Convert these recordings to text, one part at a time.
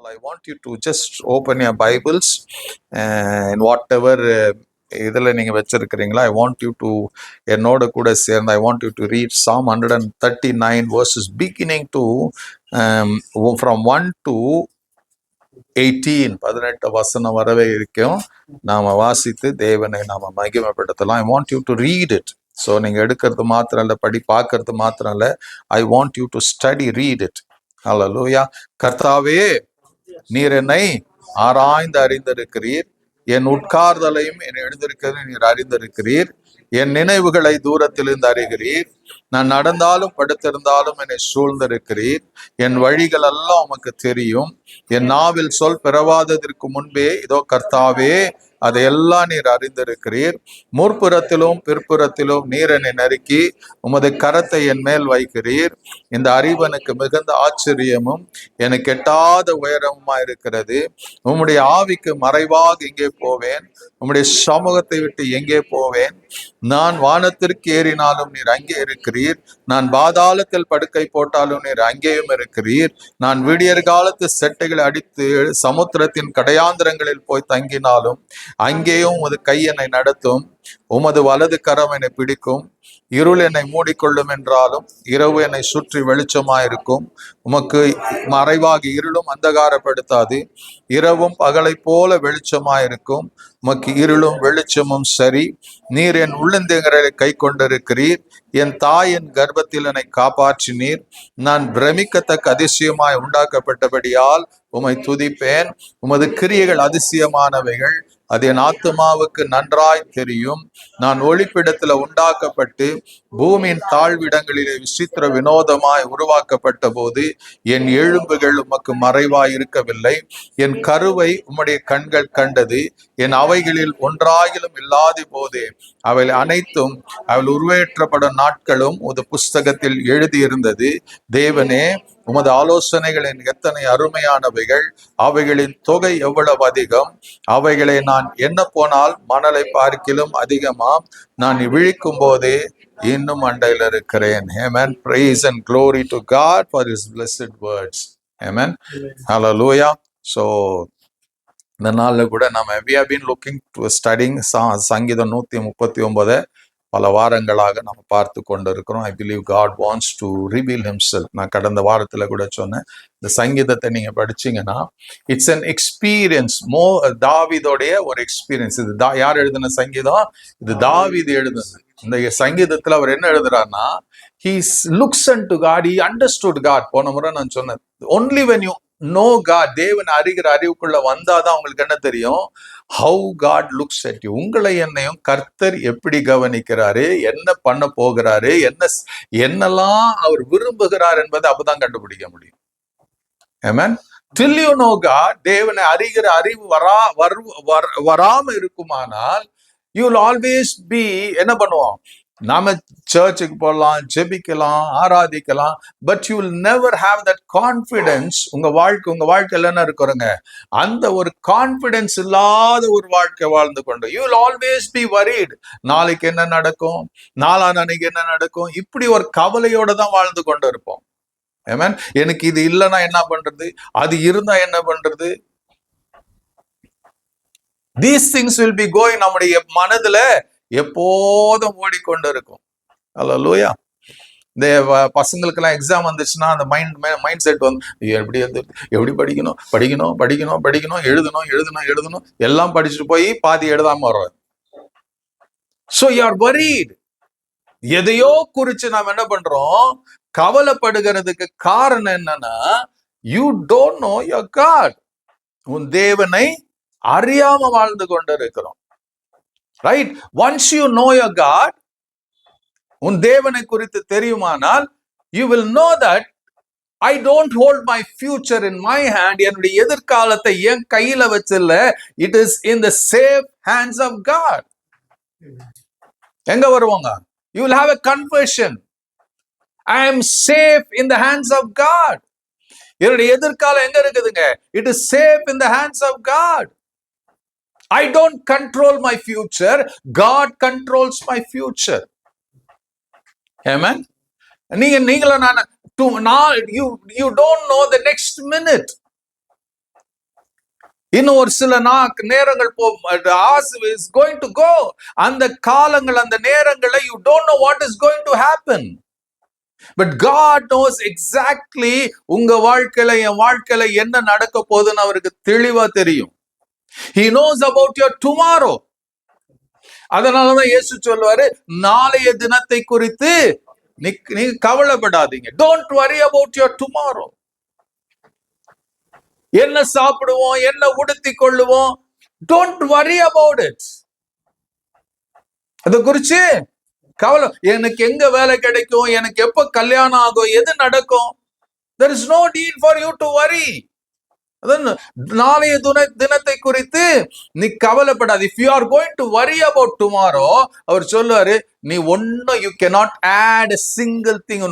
I want you to just open your Bibles and whatever இதில் நீங்கள் வச்சிருக்கிறீங்களா, I want you to என்னோட கூட சேர்ந்து I want you to read Psalm 139 verses beginning to from 1 to 18 18 வசனம் வரவே இருக்கும். நாம வாசித்து தேவனை நாம மகிமைப்படுத்தலாம். I want you to read it. So நீங்கள் எடுக்கிறது மாத்திரம் இல்லை, பார்க்கறது மாத்திரம் இல்லை, I want you to study, read it. ஹல்லேலூயா. கர்த்தாவே, நீர் என்னை ஆராய்ந்து அறிந்திருக்கிறீர், என் உட்கார்தலையும் என் எழுந்திருக்கிறதை நீர் அறிந்திருக்கிறீர், என் நினைவுகளை தூரத்திலிருந்து அறிகிறீர், நான் நடந்தாலும் படுத்திருந்தாலும் என்னை சூழ்ந்திருக்கிறீர், என் வழிகள் எல்லாம் உமக்கு தெரியும், என் நாவில் சொல் பிறவாததற்கு முன்பே இதோ கர்த்தாவே அதையெல்லாம் நீர் அறிந்திருக்கிறீர், முற்புறத்திலும் பிற்புறத்திலும் நீர் என்னை நறுக்கி உமது கரத்தை என் மேல் வைக்கிறீர், இந்த அறிவு எனக்கு மிகுந்த ஆச்சரியமும் எனக்கு எட்டாத உயரமுமா இருக்கிறது, உம்முடைய ஆவிக்கு மறைவாக எங்கே போவேன், உம்முடைய சமூகத்தை விட்டு எங்கே போவேன், நான் வானத்திற்கு ஏறினாலும் நீர் அங்கே இருக்கிறீர், நான் பாதாளத்தில் படுக்கை போட்டாலும் நீர் அங்கேயும் இருக்கிறீர், நான் விடியற் காலத்து செட்டைகளை அடித்து சமுத்திரத்தின் கடையாந்திரங்களில் போய் தங்கினாலும் அங்கேயும் உமது கை என்னை நடத்தும், உமது வலது கரம் என்னை பிடிக்கும், இருள் என்னை மூடிக்கொள்ளும் என்றாலும் இரவு என்னை சுற்றி வெளிச்சமாயிருக்கும், உமக்கு மறைவாக இருளும் அந்தகாரப்படுத்தாது, இரவும் பகலை போல வெளிச்சமாயிருக்கும், உமக்கு இருளும் வெளிச்சமும் சரி, நீர் என் உள்ளந்தங்களை கை கொண்டிருக்கிறீர், என் தாயின் கர்ப்பத்தில் என்னை காப்பாற்றினீர், நான் பிரமிக்கத்தக்க அதிசயமாய் உண்டாக்கப்பட்டபடியால் உம்மை துதிப்பேன், உமது கிரியைகள் அதிசயமானவைகள், அது என் ஆத்துமாவுக்கு நன்றாய் தெரியும், நான் ஒளிப்பிடத்துல உண்டாக்கப்பட்டு பூமியின் தாழ்விடங்களிலே விசித்திர வினோதமாய் உருவாக்கப்பட்ட போது என் எலும்புகள் உமக்கு மறைவாய் இருக்கவில்லை, என் கருவை உம்முடைய கண்கள் கண்டது, என் அவைகளில் ஒன்றாகிலும் இல்லாத போதே அவை அனைத்தும் அவள் உருவேற்றப்படும் நாட்களும் உமது புஸ்தகத்தில் எழுதியிருந்தது. தேவனே, உமது ஆலோசனைகளின் எத்தனை அருமையானவைகள், அவைகளின் தொகை எவ்வளவு அதிகம், அவைகளை நான் என்ன போனால் மணலை பார்க்கிலும் அதிகமாம், நான் விழிக்கும் போதே இன்னும் அண்டையில் இருக்கிறேன். Amen. Praise and glory to God for his blessed words. Amen. Hallelujah. So இந்த நாளில் கூட நம்ம we have been looking to studying சங்கீதம் 139 பல வாரங்களாக நம்ம பார்த்து கொண்டு இருக்கிறோம். I believe God wants to reveal himself. நான் கடந்த வாரத்தில் கூட சொன்னேன், இந்த சங்கீதத்தை நீங்க படிச்சீங்கன்னா இட்ஸ் அன் எக்ஸ்பீரியன்ஸ். தாவீதோடைய ஒரு எக்ஸ்பீரியன்ஸ். இது யார் எழுதின சங்கீதம்? இது தாவீது எழுதுனது. இந்த சங்கீதத்துல அவர் என்ன எழுதுறாருன்னா, he looks unto God, he understood God. போன முறை நான் சொன்னேன், only when you know God, தேவன் அறிகிற அறிவுக்குள்ள வந்தாதான் உங்களுக்கு என்ன தெரியும், how God looks at you. உங்களை என்னையும் கர்த்தர் எப்படி கவனிக்கிறாரு, என்ன பண்ண போகிறாரு, என்னெல்லாம் அவர் விரும்புகிறார் என்பதை அப்பதான் கண்டுபிடிக்க முடியும். Amen. Till you know God, தேவனை அறிகிற அறிவு வராம இருக்குமானால் you will always be என்ன பண்ணுவோம், நாம சர்ச்சுக்கு போகலாம், ஜெபிக்கலாம், ஆராதிக்கலாம், but you will never have that confidence. உங்க வாழ்க்கையில் என்ன இருக்கிறோங்க, அந்த ஒரு கான்ஃபிடன்ஸ் இல்லாத ஒரு வாழ்க்கை வாழ்ந்து கொண்டு you will always be worried. நாளைக்கு என்ன நடக்கும், நாளான்னைக்கு என்ன நடக்கும், இப்படி ஒரு கவலையோட தான் வாழ்ந்து கொண்டு இருப்போம். ஆமென். எனக்கு இது இல்லைன்னா என்ன பண்றது, அது இருந்தா என்ன பண்றது, these things will be going, நம்முடைய மனதுல எப்போதும் ஓடிக்கொண்டு இருக்கும். அல்லேலூயா. இந்த பசங்களுக்கெல்லாம் எக்ஸாம் வந்துச்சுன்னா அந்த மைண்ட் செட் வந்து எப்படி படிக்கணும், எழுதணும், எல்லாம் படிச்சுட்டு போய் பாதி எழுதாம வர்றாரு. So you are worried. எதையோ குறிச்சு நாம் என்ன பண்றோம், கவலைப்படுகிறதுக்கு காரணம் என்னன்னா, you don't know your God. உன் தேவனை அறியாம வாழ்ந்து கொண்டு இருக்கிறோம். Right? Once you know your God, உன் தேவனை குறித்து தெரியுமானால், you will know that I don't hold my future in my hand. என்னுடைய எதிர்காலத்தை என் கையில வச்சில்ல, it is in the safe hands of God. எங்க வருவாங்க, you will have a confession, I am safe in the hands of God. என்னுடைய எதிர்காலம் எங்க இருக்குதுங்க, it is safe in the hands of God. I don't control my future. God controls my future. Amen. You don't know the next minute. இன்னும் ஒரு சில நேரங்கள் is going to go. அந்த காலங்கள், அந்த நேரங்களை you don't know what is going to happen. But God knows exactly உங்க வாழ்க்கையில, என் வாழ்க்கையில என்ன நடக்க போகுதுன்னு அவருக்கு தெளிவா தெரியும். He knows about your tomorrow. அதனாலதான் இயேசு சொல்வாரு, நாளைய தினத்தை குறித்து நீங்க கவலைப்படாதீங்க. Don't worry about your tomorrow. என்ன சாப்பிடுவோம், என்ன உடுத்தி கொள்ளுவோம், don't worry about it. அத குறிச்சு கவலை, எனக்கு எங்க வேலை கிடைக்கும், எனக்கு எப்ப கல்யாணம் ஆகும், எது நடக்கும், there is no need for you to worry. நாளைய தினத்தை குறித்து நீ கவலைப்படாது. If you are going to worry about tomorrow, அவர் சொல்லுவாரு, நீ ஒன்னும் you cannot add a single thing.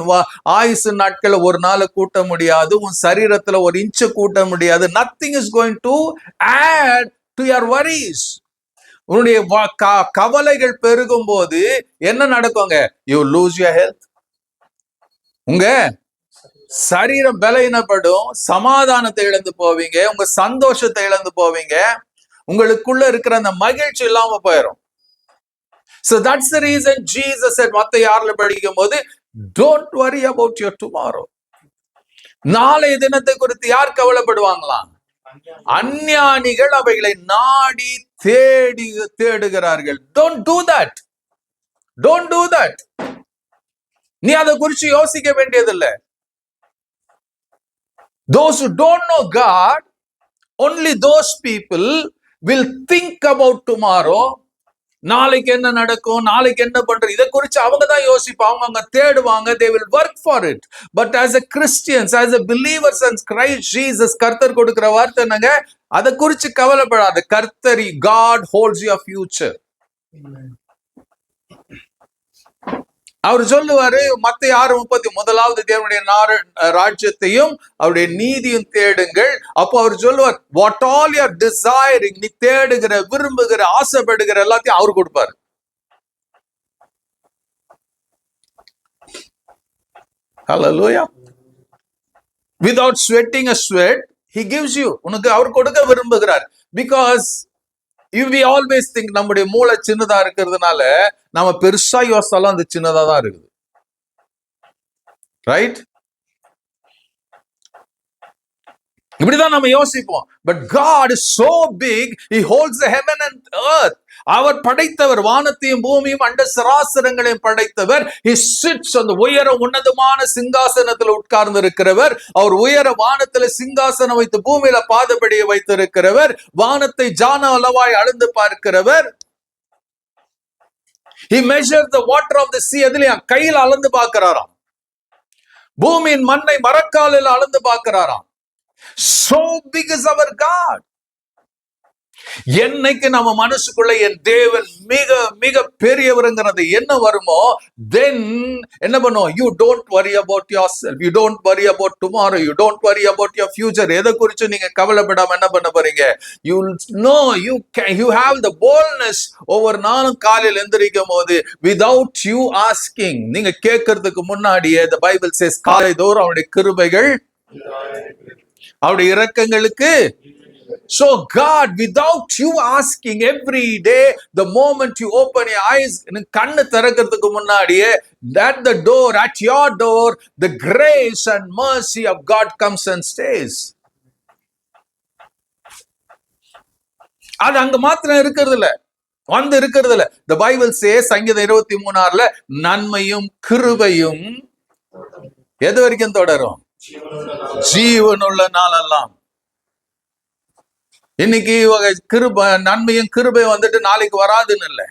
ஆயுசு நாட்களை ஒரு நாள் கூட்ட முடியாது, உன் சரீரத்துல ஒரு இன்ச்சு கூட்ட முடியாது. Nothing is going to add to your worries. உன்னுடைய கவலைகள் பெருகும் போது என்ன நடக்குங்க? You lose your health. உங்க சரீரம் பலவீனப்படும், சமாதானத்தை இழந்து போவீங்க, உங்க சந்தோஷத்தை இழந்து போவீங்க, உங்களுக்குள்ள இருக்கிற அந்த மகிழ்ச்சி இல்லாம போயிடும். So that's the reason Jesus said, மத்தேயு 6 படிக்கும் போது, don't worry about your tomorrow. நாளைய தினத்தை குறித்து யார் கவலைப்படுவாங்களாம்? அஞ்ஞானிகள் அவைகளை நாடி தேடுகிறார்கள். Don't do that. Don't do that. நீ அதை குறித்து யோசிக்க வேண்டியதில்லை. Those who don't know God, only those people will think about tomorrow. நாளைக்கு என்ன நடக்கும், நாளைக்கு என்ன பண்றது, இதை குறித்து அவங்க தான் யோசிப்பாங்க, அவங்க தேடுவாங்க. They will work for it. But as a Christians, as a believers in Christ Jesus, கர்த்தர் கொடுக்கிற வார்த்தை என்னங்க? அதை குறித்து கவலைப்படாத. கர்த்தர், God holds your future. அவர் சொல்லுவாரு, மத்தேயு 6:30, முதலாவது தேவனுடைய ராஜ்யத்தையும் அவருடைய நீதியும் தேடுங்கள். அப்போ அவர் சொல்லுவார், what all you are desiring, நீ தேடுகிற, விரும்புகிற, ஆசைப்படுகிற எல்லாத்தையும் அவர் கொடுப்பாரு. Hallelujah. Without sweating a sweat, he gives you. உனக்கு அவர் கொடுக்க விரும்புகிறார். Because we always think நம்முடைய மூளை சின்னதா இருக்கிறதுனால நம்ம பெருசா யோசிச்சாலும் அது சின்னதா தான் இருக்குது. ரைட்? இப்படிதான் நம்ம யோசிப்போம். But God is so big, He holds the heaven and earth. அவர் படைத்தவர், வானத்தையும் பூமியும் அண்ட சராசரங்களையும் படைத்தவர். He sits on the உயர உன்னதமான சிங்காசனத்தில் உட்கார்ந்து இருக்கிறவர். அவர் உயர வானத்துல சிங்காசனம் வைத்து பூமியில பாதபடியை வைத்திருக்கிறவர். வானத்தை ஜான அளவாய் அளந்து பார்க்கிறவர். He measured the water of the sea. அதுலயும் கையில் அளந்து பார்க்கிறாராம். பூமியின் மண்ணை மரக்காலில் அளந்து பார்க்கிறாராம். So big is our God. என்னைக்கு நம்ம மனசுக்குள்ள என் தேவன் மிக மிக பெரியவருங்கிறது என்ன வருமோ, then என்ன பண்ணுவோம்? You don't worry about yourself. You don't worry about tomorrow. You don't worry about your future. எதை குறித்து நீங்க கவலைப்படாம என்ன பண்ண போறீங்க? You know you have the boldness. ஒவ்வொரு நாளும் காலையில் எந்திரிக்கும் போது without you asking, நீங்க கேட்கறதுக்கு முன்னாடியே the Bible says, காலைதோறும் அவருடைய கிருபைகள், அவருடைய இரக்கங்களுக்கு. So God, without you asking, every day, the moment you open your eyes, கண்ணு திறக்கிறதுக்கு முன்னாடியே, at the door, at your door, the grace and mercy of God comes and stays. அது அங்க மாத்திரம் இருக்கிறது இல்ல, வந்து இருக்கிறது இல்ல. The Bible says, சங்கீதம் 23:6, நன்மையும் கிருபையும் எது வரைக்கும் தொடரும்? ஜீவனுள்ள நாளெல்லாம். இன்னைக்கு நன்மையும் கிருபை வந்துட்டு நாளைக்கு வராதுன்னு இல்லை.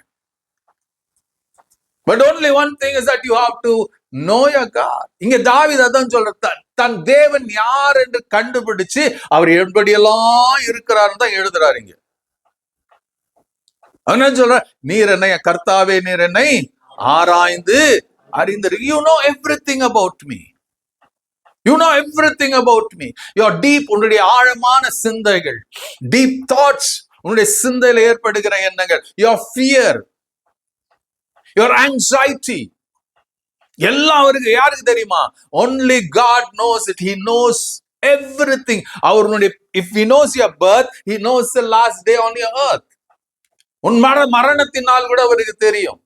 But only one thing is that you have to know your God. இங்க தாவீது அதான் சொல்ற, தன் தேவன் யார் என்று கண்டுபிடிச்சு அவர் எப்படியெல்லாம் இருக்கிறார் தான் எழுதுறாரு. இங்க என்ன சொல்ற? நீர் என்னை, கர்த்தாவே நீர் என்னை ஆராய்ந்து அறிந்து, you know everything about me. You know everything about me. Your deep, உன்னுடைய ஆழமான சிந்தைகள், deep thoughts, உன்னுடைய சிந்தையில ஏற்படுகிற எண்ணங்கள், your fear, your anxiety, எல்லாம் அவருக்கு யாருக்கு தெரியுமா? Only God knows it. He knows everything. அவருடைய if he knows your birth, he knows the last day on your earth. உன் மரணத்தின் நாள் கூட அவருக்கு தெரியும்.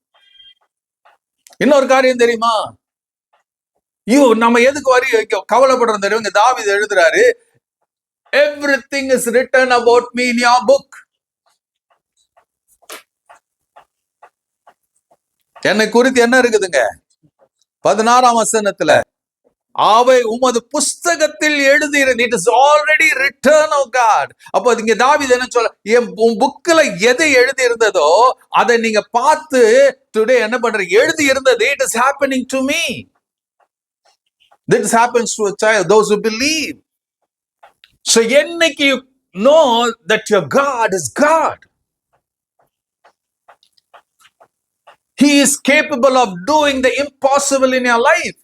இன்னொரு காரியம் தெரியுமா? நம்ம எதுக்கு கவலைப்படுறோம் தெரியும்? இங்க தாவீது எழுதுறாரு, everything is written about me in your book. என்னை குறித்து என்ன இருக்குதுங்க? 16ஆம் வசனத்துல, அவை உமது புஸ்தகத்தில் எழுதியிருந்து, it is already written, oh God. அப்போ இங்க தாவீது என்ன சொல்ல, உன் புக்ல எதை எழுதி இருந்ததோ அதை நீங்க பார்த்து டுடே என்ன பண்றீங்க? எழுதி இருந்தது, it is happening to me. This happens to a child, those who believe. So என்னைக்கு you know that your God is God, He is capable of doing the impossible in your life.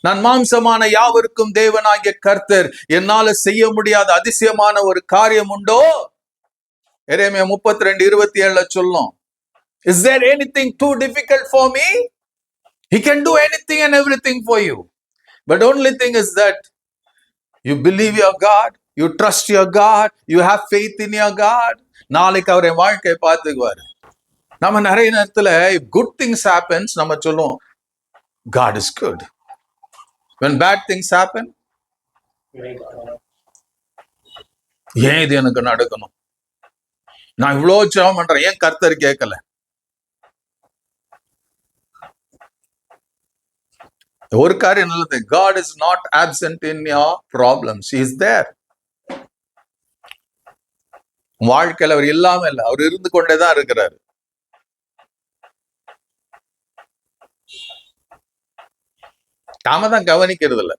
நான் மாம்சமான யாவருக்கும் தேவனாகிய கர்த்தர், என்னால செய்ய முடியாத அதிசயமான ஒரு காரியம் உண்டோ? எரேமியா 32:27 சொல்லும். Is there anything too difficult for me? He can do anything and everything for you. But only thing is that you believe your God, you trust your God, you have faith in your God. நாளைக்கு அவரை வாழ்க்கை பார்த்துக்குவாரு. நம்ம நிறைய நேரத்துல if good things happens, நம்ம சொல்லுவோம் God is good. When bad things happen, ஏன் இது எனக்கு நடக்கணும்? நான் இவ்வளவு ஜெபம் பண்றேன், ஏன் கர்த்தர் கேட்கல? ஒரு காரியம் நல்லது, God is not absent in your problems. He is there. வாழ்க்கையில் அவர் இல்லாம இல்லை, அவர் இருந்து கொண்டேதான் இருக்கிறார். நாம தான் கவனிக்கிறது இல்லை.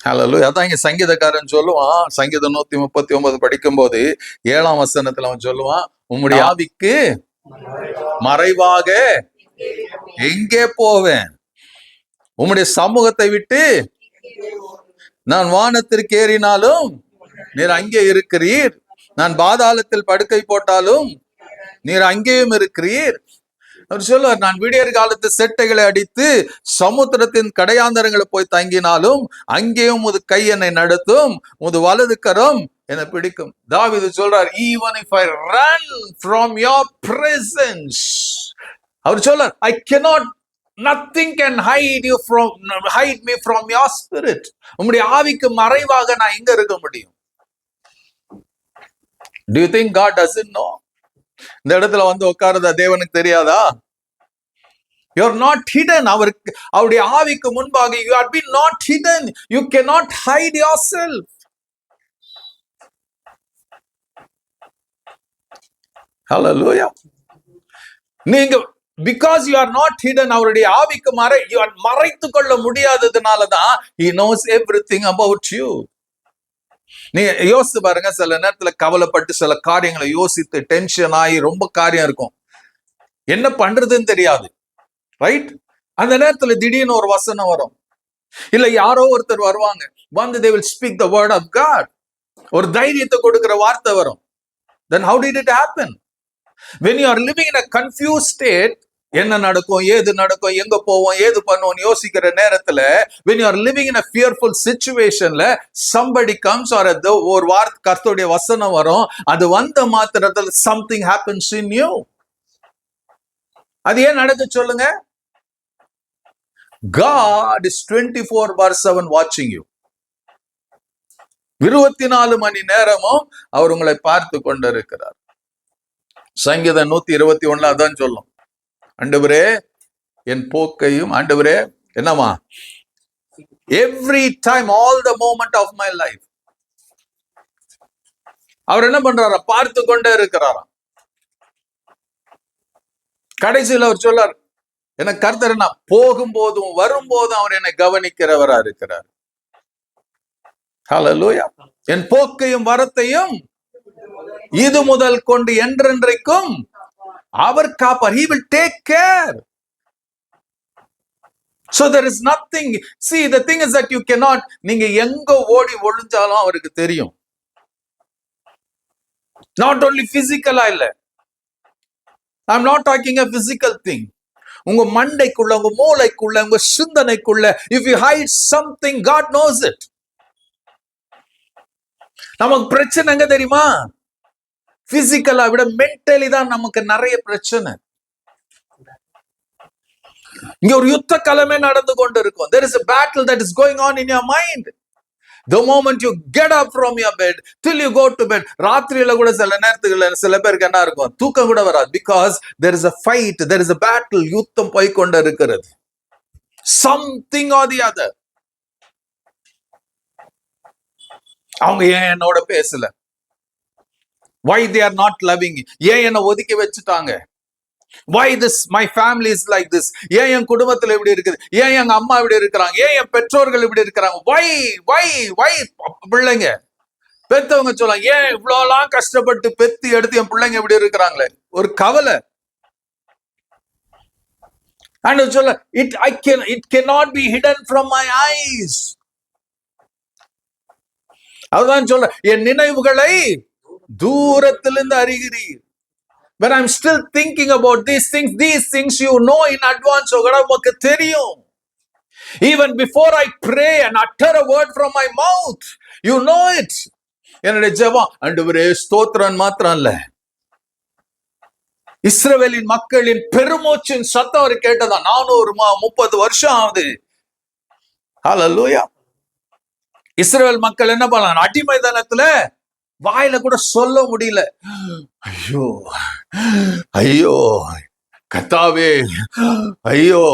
ஹல்லேலூயா. அதான் இங்க சங்கீதக்காரன் சொல்லுவான், சங்கீதம் 139 படிக்கும் போது 7ஆம் வசனத்துல அவன் சொல்லுவான், உம்முடைய ஆவிக்கு மறைவாக எங்கே போவேன்? உம்முடைய சமூகத்தை விட்டு நான் வானத்திற்கு ஏறினாலும் நீர் அங்கே இருக்கிறீர், நான் பாதாளத்தில் படுக்கை போட்டாலும் நீர் அங்கேயும் இருக்கிறீர். அவர் சொல்லுவார், நான் விடியற் காலத்து செட்டைகளை அடித்து சமுத்திரத்தின் கடையாந்தரங்களை போய் தங்கினாலும் அங்கேயும் உது கை என்னை நடத்தும், உது வலது கரம் என்னை பிடிக்கும். தாவீது சொல்றார், even if I run from your presence, அவர் சொல்றார், I cannot, nothing can hide me from your spirit. உம்முடைய ஆவிக்கு மறைவாக நான் எங்க இருக்க முடியும்? Do you think God doesn't know? இந்த இடத்துல வந்து உட்காருதா தேவனுக்கு தெரியாதா? You are not hidden. அவருடைய ஆவிக்கு முன்பாக you are been not hidden. You cannot hide yourself. Hallelujah. நீங்க because you are not hidden, அவருடைய ஆவிக்கு you are மறைத்து கொள்ள முடியாததுனாலதான் he knows everything about you. நீங்க யோசித்து பாருங்க, சில நேரத்துல கவலைப்பட்டு சில காரியங்களை யோசித்து டென்ஷன் ஆகி ரொம்ப காரியம் இருக்கும், என்ன பண்றதுன்னு தெரியாது, ரைட்? அந்த நேரத்துல திடீர்னு ஒரு வசனம் வரும், இல்ல யாரோ ஒருத்தர் வருவாங்க, வந்து they will speak the word of God, ஒரு தைரியத்தை கொடுக்கிற வார்த்தை வரும். Then how did it happen? When you are living in a confused state, என்ன நடக்கும், ஏது நடக்கும், எங்க போவோம், ஏது பண்ணுவோம் யோசிக்கிற நேரத்துல, when you are living in a fearful situationல somebody comes or ஒரு வார்த்தை கர்த்தருடைய வசனம் வரும், அது வந்த மாத்திரத்துல something happens in you. அது ஏன் நடக்க சொல்லுங்க? God is 24/7 watching you. 24 மணி நேரமும் அவர் உங்களை பார்த்து கொண்டிருக்கிறார். சங்கீதம் 121 அதான் சொல்லும், ஆண்டவரே என் போக்கையும், ஆண்டவரே என்னமா, every time, all the moment of my life, அவர் என்ன பண்றாரா, பார்த்து கொண்டே இருக்கிறாராம். கடைசியில் அவர் சொல்லார், எனக்கு கர்த்தர் நான் போகும்போதும் வரும்போதும் அவர் என்னை கவனிக்கிறவரா இருக்கிறார். ஹல்லேலூயா. என் போக்கையும் வரத்தையும் இது முதல் கொண்டு என்றென்றைக்கும் அவர் காப்பார். He will take care. So there is nothing. See, the thing is that you cannot, நீங்க எங்க ஓடி ஒளிஞ்சாலும் அவருக்கு தெரியும். Not only physical இல்ல, I'm not talking a physical thing. உங்க மண்டைக்குள்ள, உங்க மூளைக்குள்ள, உங்க சிந்தனைக்குள்ள, if you hide something, God knows it. நமக்கு பிரச்சனை எங்க தெரியுமா? பிசிக்கலா விட மென்டலி தான் நமக்கு நிறைய பிரச்சனை. இங்க ஒரு யுத்த களமே நடந்து கொண்டு இருக்கும். There is a battle that is going on in your mind. The moment you get up from your bed till you go to bed, ராத்திரியில கூட சில நேரத்துக்குள்ள சில பேருக்கு என்ன இருக்கும், தூக்கம் கூட வராது. Because there is a fight, there is a battle, யுத்தம் போய் கொண்டு இருக்கிறது. Something or the other. அவங்க ஏன் என்னோட பேசல? Why they are not loving me? ஏன் என்ன ஒதுக்கி வச்சுட்டாங்க? Why this my family is like this? ஏன் என் குடும்பத்துல இப்படி இருக்குது? ஏன் எங்க அம்மா இப்படி இருக்கிறாங்க? ஏன் என் பெற்றோர்கள் இப்படி இருக்கிறாங்க? Why பிள்ளைங்க பெத்தவங்க சொல்லலாம், ஏன் இவ்வளோலாம் கஷ்டப்பட்டு பெத்தி எடுத்து என் பிள்ளைங்க இப்படி இருக்கிறாங்களே, ஒரு கவலை. And சொல்ல it cannot be hidden from my eyes. அதுதான் சொல்ல, என் நினைவுகளை தூரத்திலிருந்து அறிகிறீர். When I'm still thinking about these things you know in advance. உனக்கு தெரியும். Even before I pray and utter a word from my mouth, you know it. என்னுடைய ஜெபம் ஆண்டவரே ஸ்தோத்திரம் மாத்திரம் இல்ல, இஸ்ரவேலின் மக்களின் பெருமூச்சின் சத்தம் அவர் கேட்டதா. 430 வருஷம் ஆகுது. ஹல்லேலூயா. இஸ்ரவேல் மக்கள் என்ன பண்ணலாம்? அடிமைத்தனத்துல வாயில கூட சொல்ல முடியல. ஐயோ ஐயோ கர்த்தாவே ஐயோ.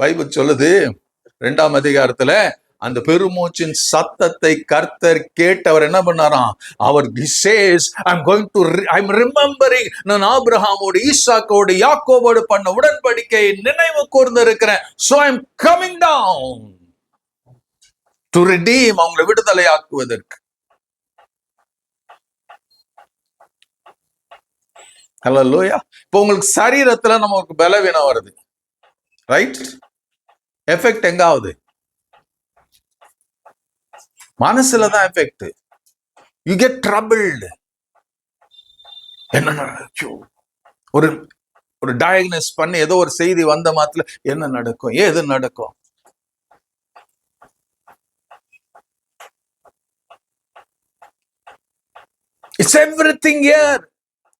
பைபிள் சொல்லுது 2ஆம் அதிகாரத்துல, அந்த பெருமூச்சின் சத்தத்தை கர்த்தர் கேட்டவர் என்ன பண்ணாராம்? அவர் says, I'm remembering, நான் ஆபிரகாமோடு, ஈசாக்கோடு, யாக்கோபோடு பண்ண உடன்படிக்கையை நினைவு கூர்ந்து இருக்கிறேன். So I'm coming down to redeem, அவங்களை விடுதலை ஆக்குவதற்கு. ஹல்லேலூயா. இப்போ உங்களுக்கு சரீரத்துல நமக்கு பலவீனம் வருது, ரைட்? எஃபெக்ட் எங்க ஆகுது? மனசுல தான் எஃபெக்ட். You get troubled. என்ன ஒரு டயக்னோஸ் பண்ணி ஏதோ ஒரு செய்தி வந்த மாத்திர என்ன நடக்கும், ஏது நடக்கும்? It's everything here.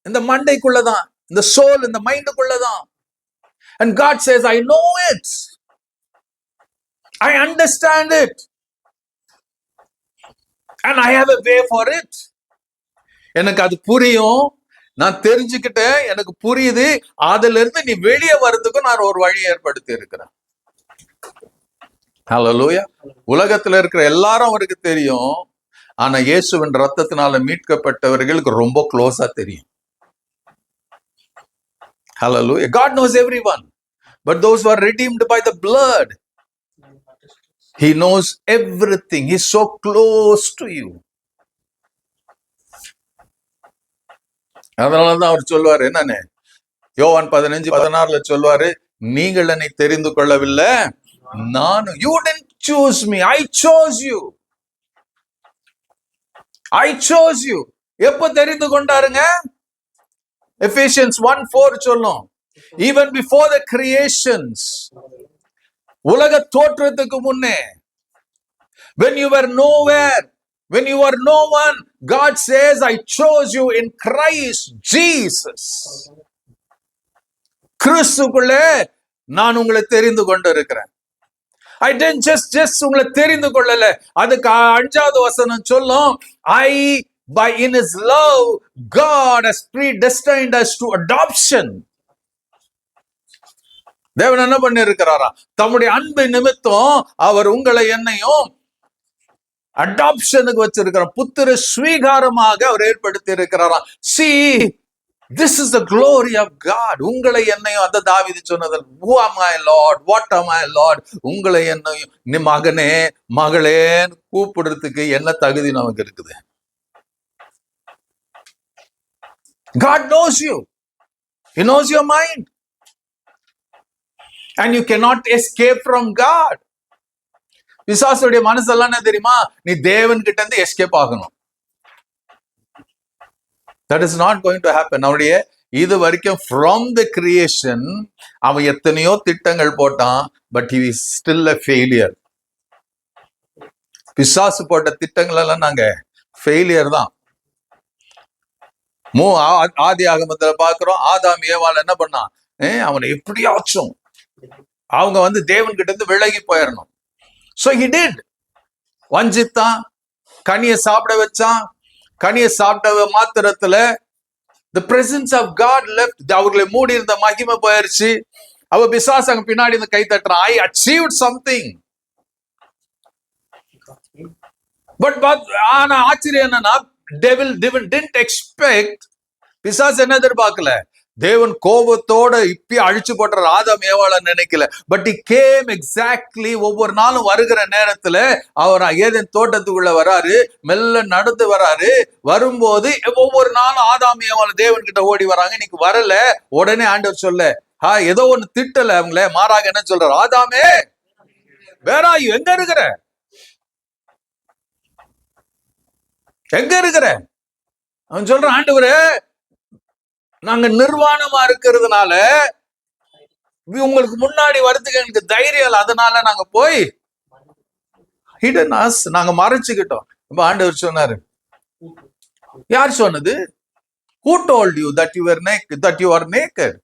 இந்த மண்டைக்குள்ளதான், இந்த சோல், இந்த மைண்டுக்குள்ளதான். And God says, I know it. I understand it. And I have a way for it. எனக்கு அது புரியும், நான் தெரிஞ்சுக்கிட்டேன், எனக்கு புரியுது. அதுல இருந்து நீ வெளியே வர்றதுக்கு நான் ஒரு வழி ஏற்படுத்தி இருக்கிறேன். ஹல்லேலூயா. உலகத்துல இருக்கிற எல்லாரும் அவருக்கு தெரியும். ஆனா இயேசுவின் ரத்தத்தினால மீட்கப்பட்டவர்களுக்கு ரொம்ப க்ளோஸா தெரியும். Hallelujah. God knows everyone. But those who are redeemed by the blood, He knows everything. He's so close to you. அதனாலதான் அவர் சொல்லுவாரு, என்னன்னு யோவான் 15:16 சொல்லுவாரு, நீங்கள் என்னை தெரிந்து கொள்ளவில்லை, நான். You didn't choose me, I chose you. I chose you. எப்ப தெரிந்து கொண்டாருங்க? Ephesians 1:4 சொல்லும், even before the creations, உலக தோற்றத்துக்கு முன்னே, when you were nowhere, when you were no one, God says, I chose you in Christ Jesus. கிறிஸ்துக்குள்ளே நான் உங்களை தெரிந்து கொண்டு இருக்கிறேன். I didn't just உங்களை தெரிந்து கொள்ளல. அதுக்கு 5வது வசனம் சொல்லும், by in His love, God has predestined us to adoption. தேவன் என்ன பண்ணி இருக்கிறாரா? தம்முடைய அன்பு நிமித்தம் அவர் உங்களை என்னையும் அடாப்ஷனுக்கு வச்சிருக்கிறார். புத்திர ஸ்வீகாரமாக அவர் ஏற்படுத்தி இருக்கிறாரா. See, this is the glory of God. உங்களை என்னையும், அந்த தாவீது சொன்னது, who am I Lord, what am I Lord, உங்களை என்னையும் நீ மகனே மகளேன்னு கூப்பிடுறதுக்கு என்ன தகுதி நமக்கு இருக்குது? God knows you. He knows your mind. And you cannot escape from God. பிசாசுடைய மனசெல்லாம் என்ன தெரியுமா? நீ தேவன் கிட்ட இருந்து எஸ்கேப் ஆகணும். That is not going to happen. அவருடைய இது வரைக்கும் ஃப்ரம் த கிரியேஷன் அவன் எத்தனையோ திட்டங்கள் போட்டான், but he is still a failure. பிசாசு போட்ட திட்டங்கள் எல்லாம் நாங்க ஃபெயிலியர் தான். ஆதி ஆகமத்துல பாக்குறோம், ஆதாம் ஏவாள் என்ன பண்ணான், அவனை எப்படியாச்சும் அவங்க தேவன் கிட்ட இருந்து விலகி போயிடணும். So he did. வஞ்சித்தான், கனியை சாப்பிட வச்சான். கனியை சாப்பிட்ட மாத்திரத்துல the presence of God left. அவர்களை மூடி இருந்த மகிமை போயிருச்சு. அவ பிசாசு அங்க பின்னாடி இருந்து கை தட்டுறான், I achieved something. பட் ஆனா ஆச்சரியம் என்னன்னா, devil didn't expect. பிசாசு என்ன எதிர்பார்க்கல, தேவன் கோபத்தோட இப்பி அழிச்சு போடுற ஆதாம் ஏவாளை நினைக்கல. But he came exactly. ஒவ்வொரு நாளும் வருகிற நேரத்துல அவர் ஏதேன் தோட்டத்துக்குள்ள வராரு, மெல்ல நடந்து வராரு. வரும்போது ஒவ்வொரு நாளும் ஆதாம் ஏவாளை தேவன் கிட்ட ஓடி வராங்க. இன்னைக்கு வரல, உடனே ஆண்டவர் சொல்ல ஏதோ ஒண்ணு திட்டல அவங்கள, மாறாக என்ன சொல்றாரு, ஆதாமே வேற எங்க இருக்கிற, எங்க இருக்கிற? அவன் சொல்றான், ஆண்டவரே நாங்க நிர்வாணமா இருக்கிறதுனால உங்களுக்கு முன்னாடி வரதுக்கு எனக்கு தைரியம் இல்லை, அதனால நாங்க போய் hidden us, நாங்க மறைச்சுக்கிட்டோம். இப்ப ஆண்டவர் சொன்னாரு, யார் சொன்னது? Who told you that you were naked, that you are naked?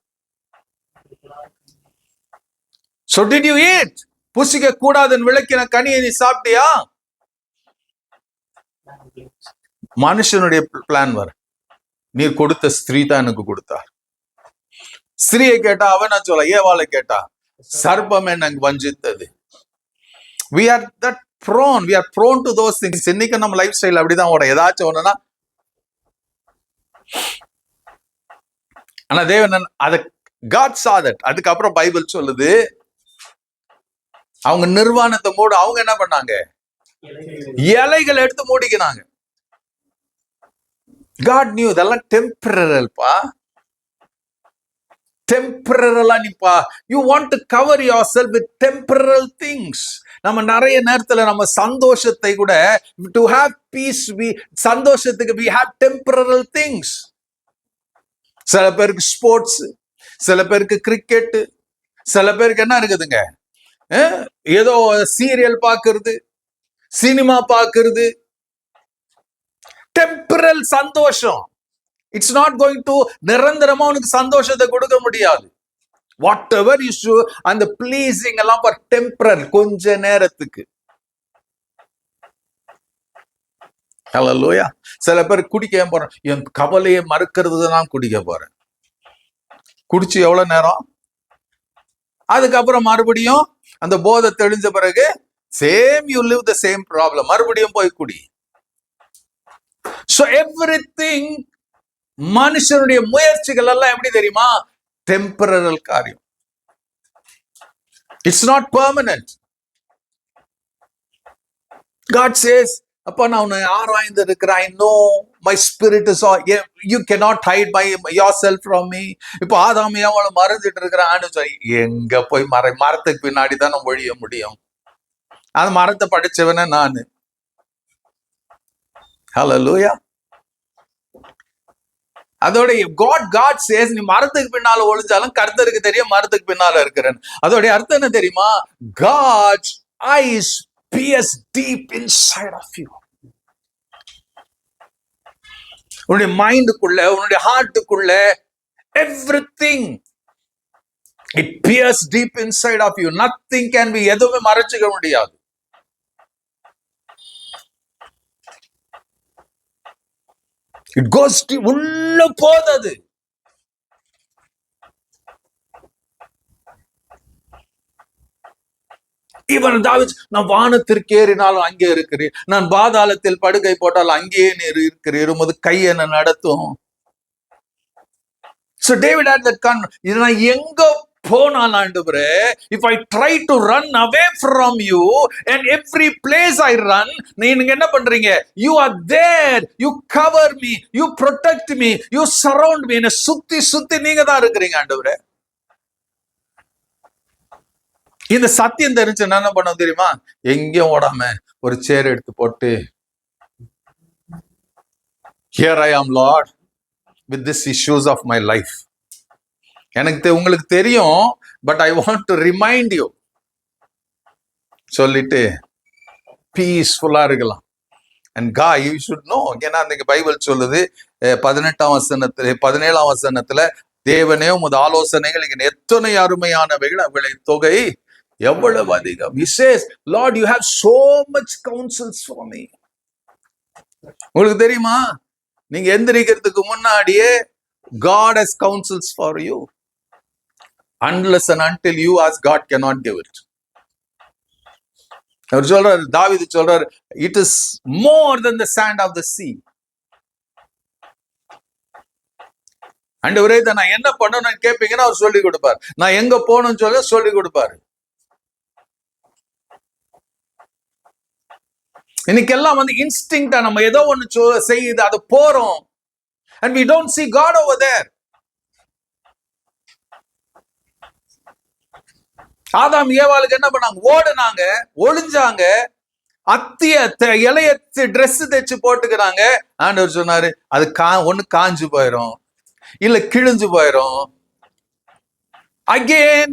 So did you eat? புசிக்க கூடாதுன்னு விளக்கின கனியை நீ சாப்பிட்டியா? மனுஷனுடைய பிளான் வர, நீர் கொடுத்த ஸ்திரீ தான் எனக்கு கொடுத்தார். ஸ்திரீயை கேட்டா அவன் சொல்ல, ஏவாளை கேட்டா சர்ப்பம் என்ன வஞ்சித்தது. we are prone to those things. இன்னைக்கு நம்ம லைஃப் ஸ்டைல் அப்படிதான் ஓட. ஏதாச்சும் ஒண்ணுன்னா ஆனா தேவன் அத God saw that. அதுக்கப்புறம் பைபிள் சொல்லுது, அவங்க நிர்வாணத்தை மூட அவங்க என்ன பண்ணாங்க, இலைகள் எடுத்து மூடிக்கினாங்க. God knew இதெல்லாம் டெம்பரரல் பா, டெம்பரரலா நிப்பா. You want to cover yourself with temporal things. நம்ம நிறைய நேரத்துல நம்ம சந்தோஷத்தை கூட, to have peace, சந்தோஷத்துக்கு we have temporal things. சில பேருக்கு ஸ்போர்ட்ஸ், சில பேருக்கு கிரிக்கெட், சில பேருக்கு என்ன இருக்குதுங்க, ஏதோ சீரியல் பாக்குறது, சினிமா பாக்குறது, டெம்பரல் சந்தோஷம். இட்ஸ் நாட் கோயிங் டு நிரந்தரமா உனக்கு சந்தோஷத்தை கொடுக்க முடியாது. வாட் எவர் இஷ்யூ, அந்த பிளீசிங் எல்லாம் ஃபார் டெம்பரல், கொஞ்ச நேரத்துக்கு. ஹல்லேலூயா. சில பேர் குடிக்க போறேன், என் கவலையை மறுக்கிறது தான் குடிக்க போறேன். குடிச்சு எவ்வளவு நேரம், அதுக்கப்புறம் மறுபடியும் அந்த போதை தெளிஞ்ச பிறகு same you live the same problem, மறுபடியும் போய் குடி. So everything, மனுஷனுடைய முயற்சிகள் எல்லாம் எப்படி தெரியுமா, டெம்பரல் காரியம். It's not permanent. God says, அப்ப நான் உன்னை ஆராய்ந்து இருக்கிறேன். I know my spirit is all, you cannot hide yourself from me. இப்போ ஆதாம் ஏவாளை மறந்துட்டு இருக்கிறான்னு எங்க போய் மரத்துக்கு பின்னாடி தான் நம்ம ஒழிய முடியும். அந்த மரத்தை படிச்சவன நானு. ஹல்லேலூயா. அதோட God says, நீ மரத்துக்கு பின்னால ஒளிஞ்சாலும் கர்த்தருக்கு தெரியும் மரத்துக்கு பின்னால இருக்கிறேன். அதோட அர்த்தம் என்ன தெரியுமா, God's eyes pierce deep inside of you. உன்னுடைய மைண்டுக்குள்ள, உன்னுடைய ஹார்ட்டுக்குள்ள, everything it pierce deep inside of you. Nothing can be, எதுவுமே மறைச்சிக்க முடியாது. It goes to உள்ள போதது. இவன் தாவீது, நான் வானத்திற்கு ஏறினாலும் அங்கே இருக்கிறேன், நான் பாதாளத்தில் படுக்கை போட்டாலும் அங்கேயே நீர் இருக்கிறீர், உமது கை என்ன நடத்தும். So David had that இது நான் எங்க போனால் ஆண்டவரே, if I try to run away from you and every place I run, நீங்க என்ன பண்றீங்க, you are there, you cover me, you protect me, you surround me. என்ன சுத்தி சுத்தி நீங்க தான் இருக்கிறீங்க ஆண்டவரே. இந்த சத்தியம் தெரிஞ்சு என்ன பண்ண தெரியுமா, எங்கேயும் ஓடாம ஒரு சேர் எடுத்து போட்டு, here I am Lord, with these issues of my life. எனக்கு உங்களுக்கு தெரியும், but I want to remind you. சொல்லிட்டு பீஸ்ஃபுல்லா இருக்கலாம். And God, you should know. ஏன்னா அன்னைக்கு பைபிள் சொல்லுது 17ஆம் வசனத்துல தேவனே உமது ஆலோசனைகள் எத்தனை அருமையானவைகள், அவைகளை தொகை எவ்வளவு அதிகம். He says, Lord, you have so much counsels for me. உங்களுக்கு தெரியுமா, நீங்க எந்திரிக்கிறதுக்கு முன்னாடியே God has counsels for you. Unless and until you ask, God cannot give it. அவர் சொல்றாரு, தாவீது சொல்றாரு, it is more than the sand of the sea. ஆண்டவரே இதை நான் என்ன பண்ணணும்னு கேட்பீங்கன்னா அவர் சொல்லி கொடுப்பார். நான் எங்க போகணும்னு சொல்லி கொடுப்பாரு. இன்னைக்கு எல்லாம் இன்ஸ்டிங்க்டா நம்ம ஏதோ ஒண்ணு செய்யுது, அது போறோம். And we don't see God over there. ஆதாம் ஏவாளுக்கு என்ன பண்ணாங்க? ஓடுனாங்க, ஒளிஞ்சாங்க, அத்திய இலைய ட்ரெஸ் தைச்சு போட்டுக்கிறாங்க. ஆண்டவர் சொன்னாரு, அது ஒண்ணு காஞ்சு போயிரும், இல்ல கிழிஞ்சு போயிரும். Again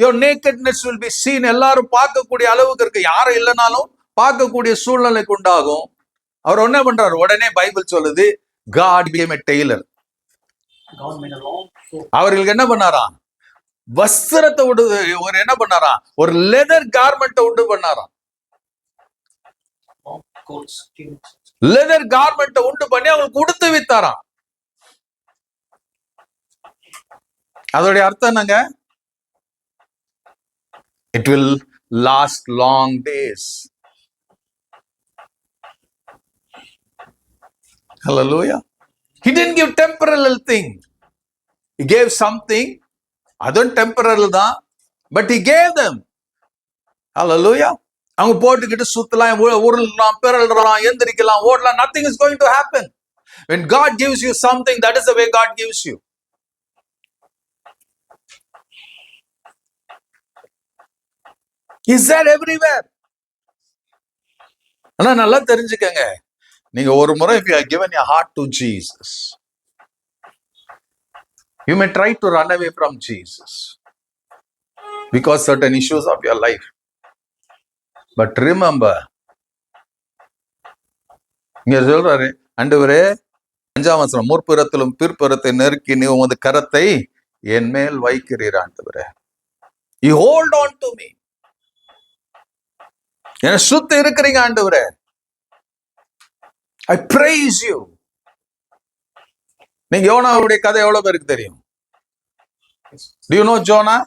your nakedness will be seen. எல்லாரும் பார்க்கக்கூடிய அளவுக்கு இருக்கு. யாரும் இல்லைனாலும் பார்க்கக்கூடிய சூழ்நிலைக்கு உண்டாகும். அவர் என்ன பண்றாரு? உடனே பைபிள் சொல்லுது, God became a tailor. அவர்களுக்கு என்ன பண்ணாராம்? வஸ்திரத்தை ஒரு என்ன பண்ணாராம்? ஒரு லெதர் கார்மெண்ட்டை உண்டு பண்ணாராம். லெதர் கார்மெண்ட்டை உண்டு பண்ணி அவங்களுக்கு உடுத்து வித்தாராம். அதோடைய அர்த்தம் என்னங்க? It will last long days. Hallelujah. He didn't give temporal thing. He gave something. அதுவும் டெம்பரரி தான், but he gave them. Hallelujah. அவங்க போட்டுக்கிட்டு சுத்தலாம், உருளலாம், பிறலாம், எந்திரிக்கலாம், ஓடலாம். Nothing is going to happen. When God gives you something, that is the way God gives you. Is that everywhere? ஆனா நல்லா தெரிஞ்சுக்கங்க, நீங்க ஒரு முறை if you have given your heart to Jesus, you may try to run away from Jesus because certain issues of your life. But remember, இங்க சொல்றாரு, ஆண்டவரே 5ஆம் வசனம், முற்புறத்திலும் பிற்புறத்தை நெருக்கி நீ உமது கரத்தை என் மேல் வைக்கிறீர் ஆண்டவரே. You hold on to me. என்ன சுத்தி இருக்கிறீங்க ஆண்டவரே. I praise you. நீங்க யோனாவுடைய கதை எவ்வளவு பேருக்கு தெரியும்? Do you know Jonah?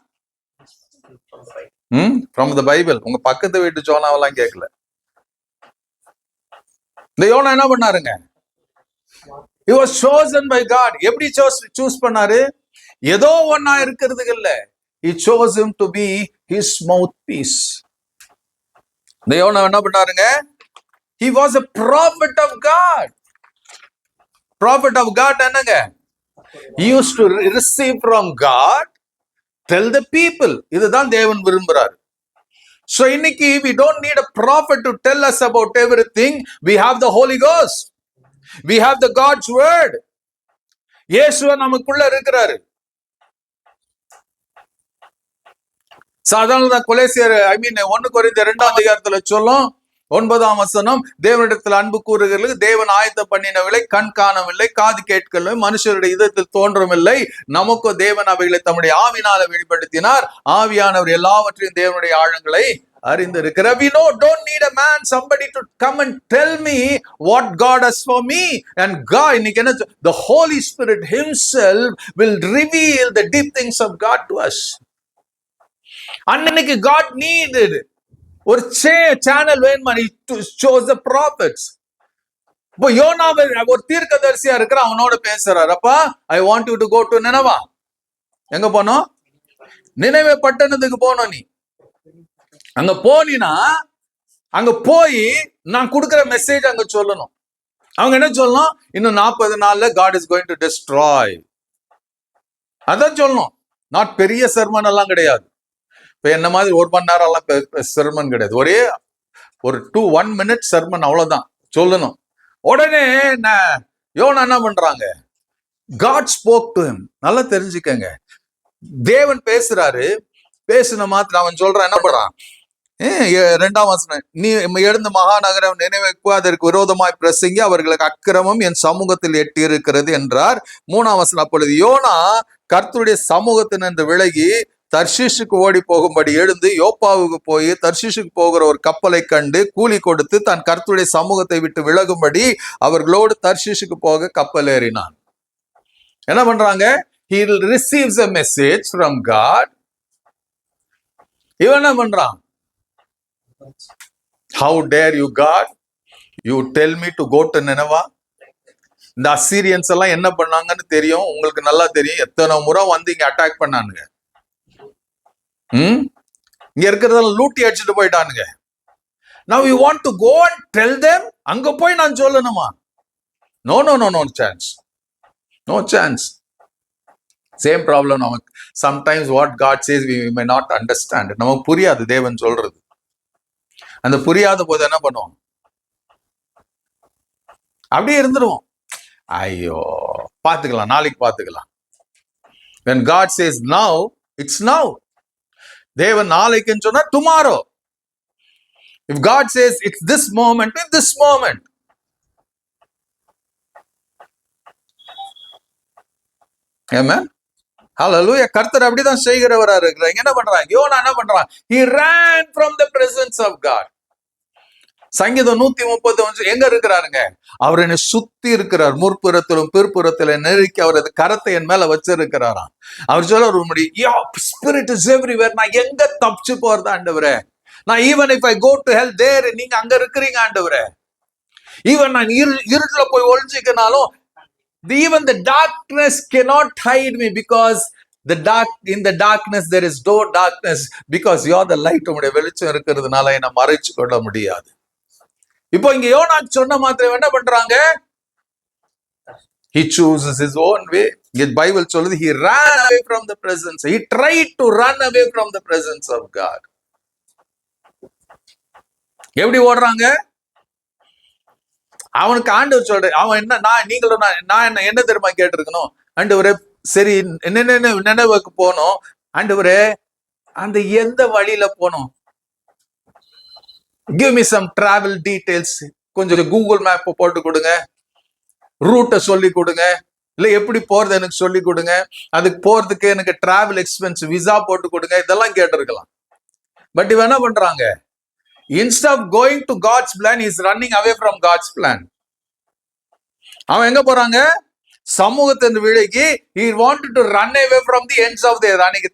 From the Bible. உங்க பக்கத்து வீட்டு ஜோனாவெல்லாம் கேட்கல. இந்த யோனா என்ன பண்ணாருங்க? He was chosen by God. எப்படி சூஸ் பண்ணாரு? ஏதோ ஒன்னா இருக்கிறதுக்கு இல்ல. He chose him to be his mouthpiece. இந்த யோனா என்ன பண்ணாருங்க? He was a prophet of God. Prophet of God என்னங்க? He used to receive from God, tell the people. இதுதான் தேவன் விரும்புறார். So இன்னைக்கு we don't need a prophet to tell us about everything. We have the Holy Ghost. We have the God's word. இயேசு நமக்குள்ள இருக்கிறாரு. சாதாரண கொலேசியர் 1 கொரிந்தியர் 2ஆம் அதிகாரத்துல சொல்லும், 9ஆம் வசனம், தேவனிடத்தில் அன்பு கூறுகிறவர்களுக்கு தேவன் ஆயத்த பண்ணினவர்களை கண் காணவில்லை, காது கேட்கவில்லை, மனுஷருடைய இதயத்தில் தோன்றவில்லை, நமக்கு தேவன் அவைகளை தம்முடைய ஆவியினால வெளிப்படுத்தினார். ஆவியானவர் எல்லாவற்றையும் தேவனுடைய ஆழங்களை அறிந்திருக்கிறார். We don't need a man, somebody to come and tell me what God has for me. And God, இன்னைக்கு என்ன, the Holy Spirit himself will reveal the deep things of God to us. அன்னைக்கு God needed ஒரு channel வேணுமா? to chose the prophets. இப்போ யோனாவை ஒரு தீர்க்கதரிசியா இருக்கிற அவனோட பேசுறாரு, அப்பா I want you to go to Nineveh. எங்க போனோம்? நினைவே பட்டணத்துக்கு போனோம். நீ அங்க போனீனா அங்க போய் நான் கொடுக்கிற மெசேஜ் அங்க சொல்லணும். அவங்க என்ன சொல்லணும்? இன்னும் 40 நாள்ல God is going to destroy. அதான் சொல்லணும். நாட் பெரிய சர்மன் எல்லாம் கிடையாது. இப்ப என்ன மாதிரி 1 மணி நேரம் எல்லாம் சர்மன் கிடையாது. ஒரே ஒரு 1 minute சர்மன், அவ்வளவுதான் சொல்லணும். உடனே யோனா என்ன பண்றாங்க? God spoke to him. நல்லா தெரிஞ்சுக்கங்க, தேவன் பேசுறாரு. பேசின மாத்திரம் அவன் சொல்றான், என்ன பண்றான்? 2ஆம் வசனம், நீ எழுந்து மகாநகரம் நினைவுக்கு அதற்கு விரோதமாய் பிரசங்கி அவர்களுக்கு அக்கிரமம் என் சமூகத்தில் எட்டி இருக்கிறது என்றார். 3ஆம் வசனம், அப்பொழுது யோனா கர்த்தருடைய சமூகத்தினின்று விலகி தர்ஷீஷுக்கு ஓடி போகும்படி எழுந்து யோப்பாவுக்கு போய் தர்ஷீஷுக்கு போகிற ஒரு கப்பலை கண்டு கூலி கொடுத்து தான் கர்த்தருடைய சமூகத்தை விட்டு விலகும்படி அவர்களோடு தர்ஷீஷுக்கு போக கப்பல் ஏறினான். என்ன பண்றாங்க? He receives a message from God. இவன் என்ன பண்றான்? How dare you God? You tell me to go to Nineveh. இந்த அசீரியன்ஸ் எல்லாம் என்ன பண்ணாங்கன்னு தெரியும், உங்களுக்கு நல்லா தெரியும். எத்தனை முறை வந்து இங்க அட்டாக் பண்ணானுங்க. இங்க இருக்கிறதெல்லாம் லூட்டி அடிச்சுட்டு போயிட்டானுங்க. Now you want to go and tell them? அங்க போய் நான் சொல்லணுமா? No, no, no, no chance. No chance. Same problem நமக்கு. Sometimes what God says we may not understand. நமக்கு புரியாது தேவன் சொல்றது. அந்த புரியாத போது என்ன பண்ணுவோம்? அப்படியே இருந்துருவோம். ஐயோ பாத்துக்கலாம், நாளைக்கு பாத்துக்கலாம். When God says now, it's now. தேவன் நாளைக்குன்னு சொன்னா tomorrow. If God says it's this moment, it's this moment. Amen. Hallelujah. கர்த்தர் அப்படிதான் செய்கிறவரா இருக்கிறாங்க. என்ன பண்றாங்க? யோனா என்ன பண்றான்? He ran from the presence of God. சங்கீதம் 131 எங்க இருக்கிறாருங்க? அவர் என்னை சுத்தி இருக்கிறார், முற்புறத்திலும் பிற்புறத்திலும் நெருக்கி அவரது கரத்தை என் மேல வச்சிருக்கிறாராம். அவர் சொல்ல ஸ்பிரிட் இஸ் எவ்ரிவேர். நான் எங்க தப்பிச்சு போறது ஆண்டவரே? நான் even if I go to hell there, நீங்க அங்க இருக்கிறீங்க ஆண்டவரே. ஈவன் நான் இருட்டுல போய் ஒளிஞ்சிக்கனாலும் even the darkness cannot hide me because in the darkness there is no darkness because you are the light. உங்களுடைய வெளிச்சம் இருக்கிறதுனால என்ன மறைச்சு கொள்ள முடியாது. இப்போ இங்க யோனா சொன்ன மாத்திரம் என்ன பண்றாங்க? He chooses his own way. இந்த பைபிள் சொல்லுது he ran away from the presence. He tried to run away from the presence of God. எப்படி ஓடுறாங்க? அவனுக்கு ஆண்டவர் சொல்ற, அவன் என்ன, நான் என்ன தெரியுமா கேட்டிருக்கணும்? ஆண்டவரே சரி நினைவுக்கு போனோம், ஆண்டவரே அந்த எந்த வழியில போனோம்? Give me some travel details. கொஞ்சம் கூகுள் மேப் போட்டு கொடுங்க, ரூட்டை சொல்லி கொடுங்க, இல்ல எப்படி போறது எனக்கு சொல்லி கொடுங்க, அதுக்கு போறதுக்கு எனக்கு டிராவல் எக்ஸ்பென்ஸ் விசா போட்டு கொடுங்க, இதெல்லாம் கேட்டிருக்கலாம். பட் இவன் என்ன பண்றாங்க? Instead of going to God's plan, he is running away from God's plan. அவன் எங்க போறாங்க? சமூகத்தின் விலகி he wanted to run away from the ends of the earth. அன்னைக்கு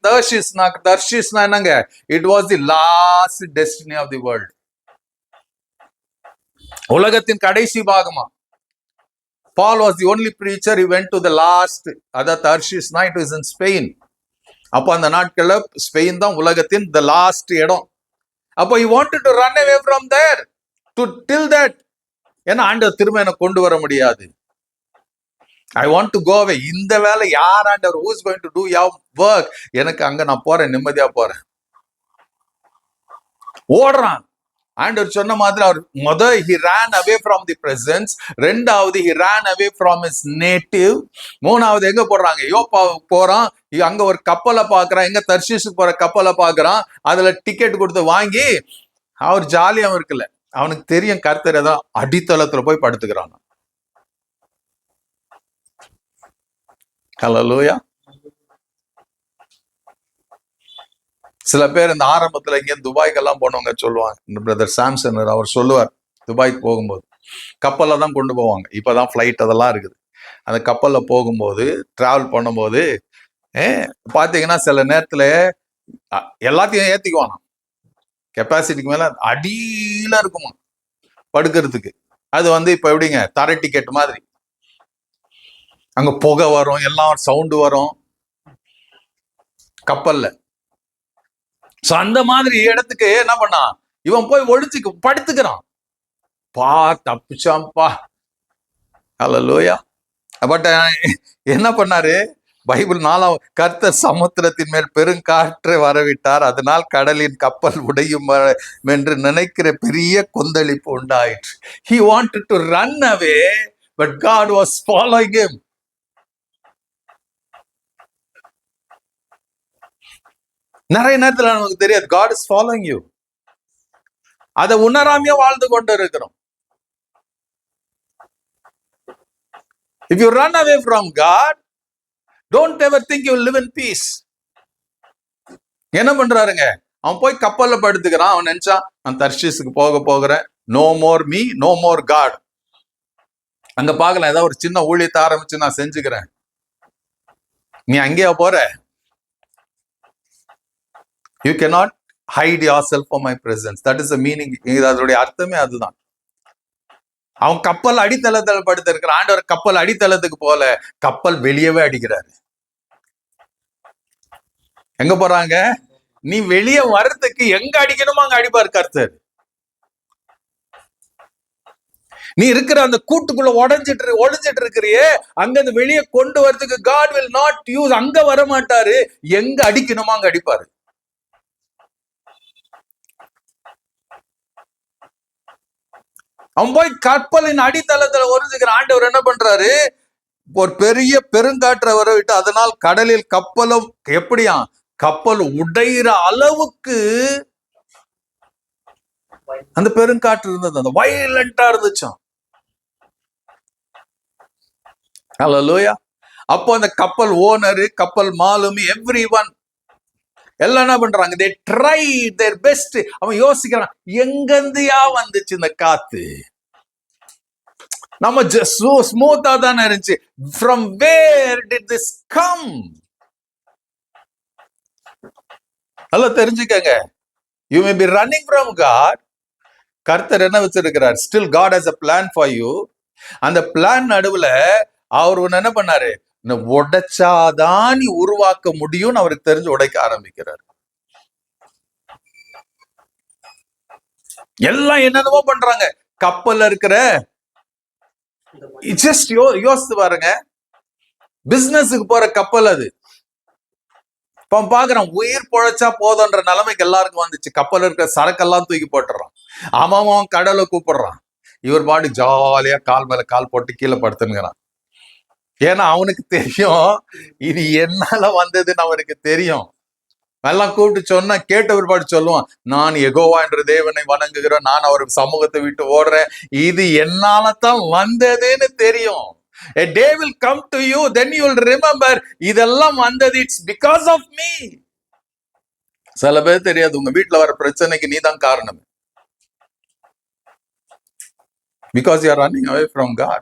தர்ஷீஸ்னா என்னங்க? It was the last destiny of the world. உலகத்தின் கடைசி பாகமா. Paul was the only preacher. He went to the last, அத தர்ஷீஸ்னா it was in Spain. அப்போ அந்த நாட்கள்ல Spain தான் உலகத்தின் the last இடம். அப்போ he wanted to run away from there to till that. ஏன்னா ஆண்டவர் திரும்ப என்ன கொண்டு வர முடியாது. I want to go away. இந்த வேலை யார் ஆண்டவர்? who is going to do your work? எனக்கு அங்க நான் போறேன், நிம்மதியா போறேன். ஓடுறான். ஆண்டவர் சொன்ன மாதிரி அவர் he ran away from the presence. ரெண்டாவது he ran away from his native. மூணாவது எங்க போடுறாங்க? யோப்பாவுக்கு போறான். அங்க ஒரு கப்பலை பாக்குறான். எங்க தர்ஷீஷுக்கு போற கப்பலை பாக்குறான். அதுல டிக்கெட் கொடுத்து வாங்கி அவர் ஜாலியாவும் இருக்குல்ல. அவனுக்கு தெரியும் கர்த்தர் ஏதோ அடித்தளத்துல போய் படுத்துக்கிறான். ஹல்லேலூயா. சில பேர் இந்த ஆரம்பத்துல இங்க துபாய்க்கெல்லாம் போனவங்க சொல்லுவாங்க, இந்த பிரதர் சாம்சன் அவர் சொல்லுவார், துபாய்க்கு போகும்போது கப்பல்ல தான் கொண்டு போவாங்க. இப்பதான் ஃபிளைட் அதெல்லாம் இருக்குது. அந்த கப்பல்ல போகும்போது டிராவல் பண்ணும்போது பாத்தீங்கன்னா சில நேரத்துல எல்லாத்தையும் ஏத்திக்குவானா, கெப்பாசிட்டிக்கு மேல அடியில இருக்குமா படுக்கிறதுக்கு. அது இப்ப எப்படிங்க, தரை டிக்கெட் மாதிரி. அங்க புகை வரும், எல்லாம் சவுண்டு வரும் கப்பல்ல. சோ அந்த மாதிரி இடத்துக்கு என்ன பண்ணா, இவன் போய் ஒழிச்சுக்கு படுத்துக்கிறான். தப்பிச்சாம்பா. ஹல்லேலூயா. பட் என்ன பண்ணாரு? பைபிள் 4 கர்த்தர் சமுத்திரத்தின் மேல் பெருங்காற்றை வரவிட்டார், அதனால் கடலின் கப்பல் உடையும் என்று நினைக்கிற பெரிய கொந்தளிப்பு உண்டாயிற்று. He wanted to run away, but God was following him. நிறைய நேரத்துல நமக்கு தெரியாது God is following you. அதை உணராமையே வாழ்ந்து கொண்டு இருக்கிறோம். If you run away from God, don't ever think you will live in peace. என்ன பண்றாருங்க, அவன் போய் கப்பல்ல படுத்துக்கிறான். அவன் நினைச்சா நான் தர்ஷீஸுக்கு போகிறேன், no more me, no more God. அங்க பாக்கலாம், ஏதாவது ஒரு சின்ன ஊழியத்தை ஆரம்பிச்சு நான் செஞ்சுக்கிறேன். நீ அங்கேயா போற? You cannot hide yourself from my presence. That is the meaning. அதோடைய அர்த்தமே அதுதான். அவன் கப்பல் அடித்தளத்தில் படுத்து இருக்கிற ஆண்டவர் கப்பல் அடித்தளத்துக்கு போல கப்பல் வெளியவே அடிக்கிறாரு. எங்க போறாங்க? நீ வெளியே வர்றதுக்கு எங்க அடிக்கணுமோ அங்க அடிப்பாரு கர்த்தர். நீ இருக்கிற அந்த கூட்டுக்குள்ள ஒளிஞ்சிட்டு இருக்கிறியே, அங்க இருந்து வெளியே கொண்டு வரதுக்கு God will not use. அங்க வர மாட்டாரு, எங்க அடிக்கணுமோ அங்க அடிப்பாரு. அவன் போய் கப்பலின் அடித்தளத்துல ஒளிஞ்சுக்கிற ஆண்டவர் என்ன பண்றாரு, ஒரு பெரிய பெருங்காற்றை வர விட்டு அதனால் கடலில் கப்பலும் எப்படியா கப்பல் உடையிற அளவுக்கு அந்த பெருங்காற்று இருந்தது, அந்த வயலண்டா இருந்துச்சாம். ஹல்லேலூயா. அப்போ அந்த கப்பல் ஓனரு, கப்பல் மாலுமி, எவ்ரிவன் எல்லாம் என்ன பண்றாங்க, they tried their best. அவன் யோசிக்கிறான், எங்கந்தியா வந்துச்சு இந்த காத்து, நம்ம ஸ்மூத்தா தானே இருந்துச்சு, from where did this come? நல்லா தெரிஞ்சுக்கங்க, you may be running from God. கர்த்தர் என்ன வச்சிருக்கிறார், still God has a plan for you. அந்த பிளான் நடுவுல அவர் என்ன பண்ணாரு, உடைச்சாதான் நீ உருவாக்க முடியும்னு அவருக்கு தெரிஞ்சு உடைக்க ஆரம்பிக்கிறார். எல்லாம் என்னென்னமோ பண்றாங்க. கப்பல்ல இருக்கிற ஜஸ்ட் யோசித்து பாருங்க, பிசினஸுக்கு போற கப்பல் அது. இப்ப பாக்குறான், உயிர் பொழைச்சா போதுன்ற நிலைமைக்கு எல்லாருக்கும் வந்துச்சு. கப்பல் இருக்கிற சரக்கெல்லாம் தூக்கி போட்டுறான். அவன் கடலை கூப்பிடுறான். இவர் பாடி ஜாலியா கால் மேல கால் போட்டு கீழே படுத்துங்கிறான். ஏன்னா அவனுக்கு தெரியும் இது என்னால வந்ததுன்னு அவனுக்கு தெரியும். எல்லாம் கூப்பிட்டு சொன்னா கேட்ட ஒருபாடு சொல்லுவான், நான் யெகோவா என்ற தேவனை வணங்குகிறேன், நான் அவர் சமூகத்தை விட்டு ஓடுறேன், இது என்னால தான் வந்ததுன்னு தெரியும். A day will come to you, then you will remember, இதெல்லாம் வந்தது, it's because of me. சில பேர் தெரியாது, உங்க வீட்டுல வர பிரச்சனைக்கு நீ தான் காரணம். Because you are running away from God.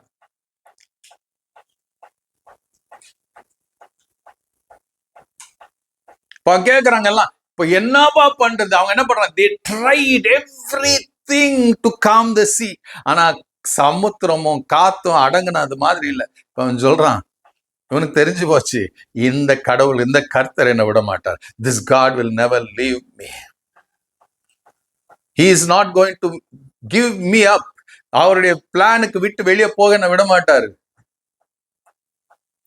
இப்ப கேக்குறாங்க எல்லாம், இப்ப என்னப்பா பண்றது? அவங்க என்ன பண்றாங்க, they tried everything to calm the sea. ஆனா சமுத்திரமும் காத்தும் அடங்குனது மாதிரி இல்ல. இப்ப அவன் சொல்றான், இவனுக்கு தெரிஞ்சு போச்சு, இந்த கடவுள், இந்த கர்த்தர் என்ன விட மாட்டார். This God will never leave me. He is not going to give me up. அவருடைய பிளானுக்கு விட்டு வெளியே போக என்ன விட மாட்டாரு.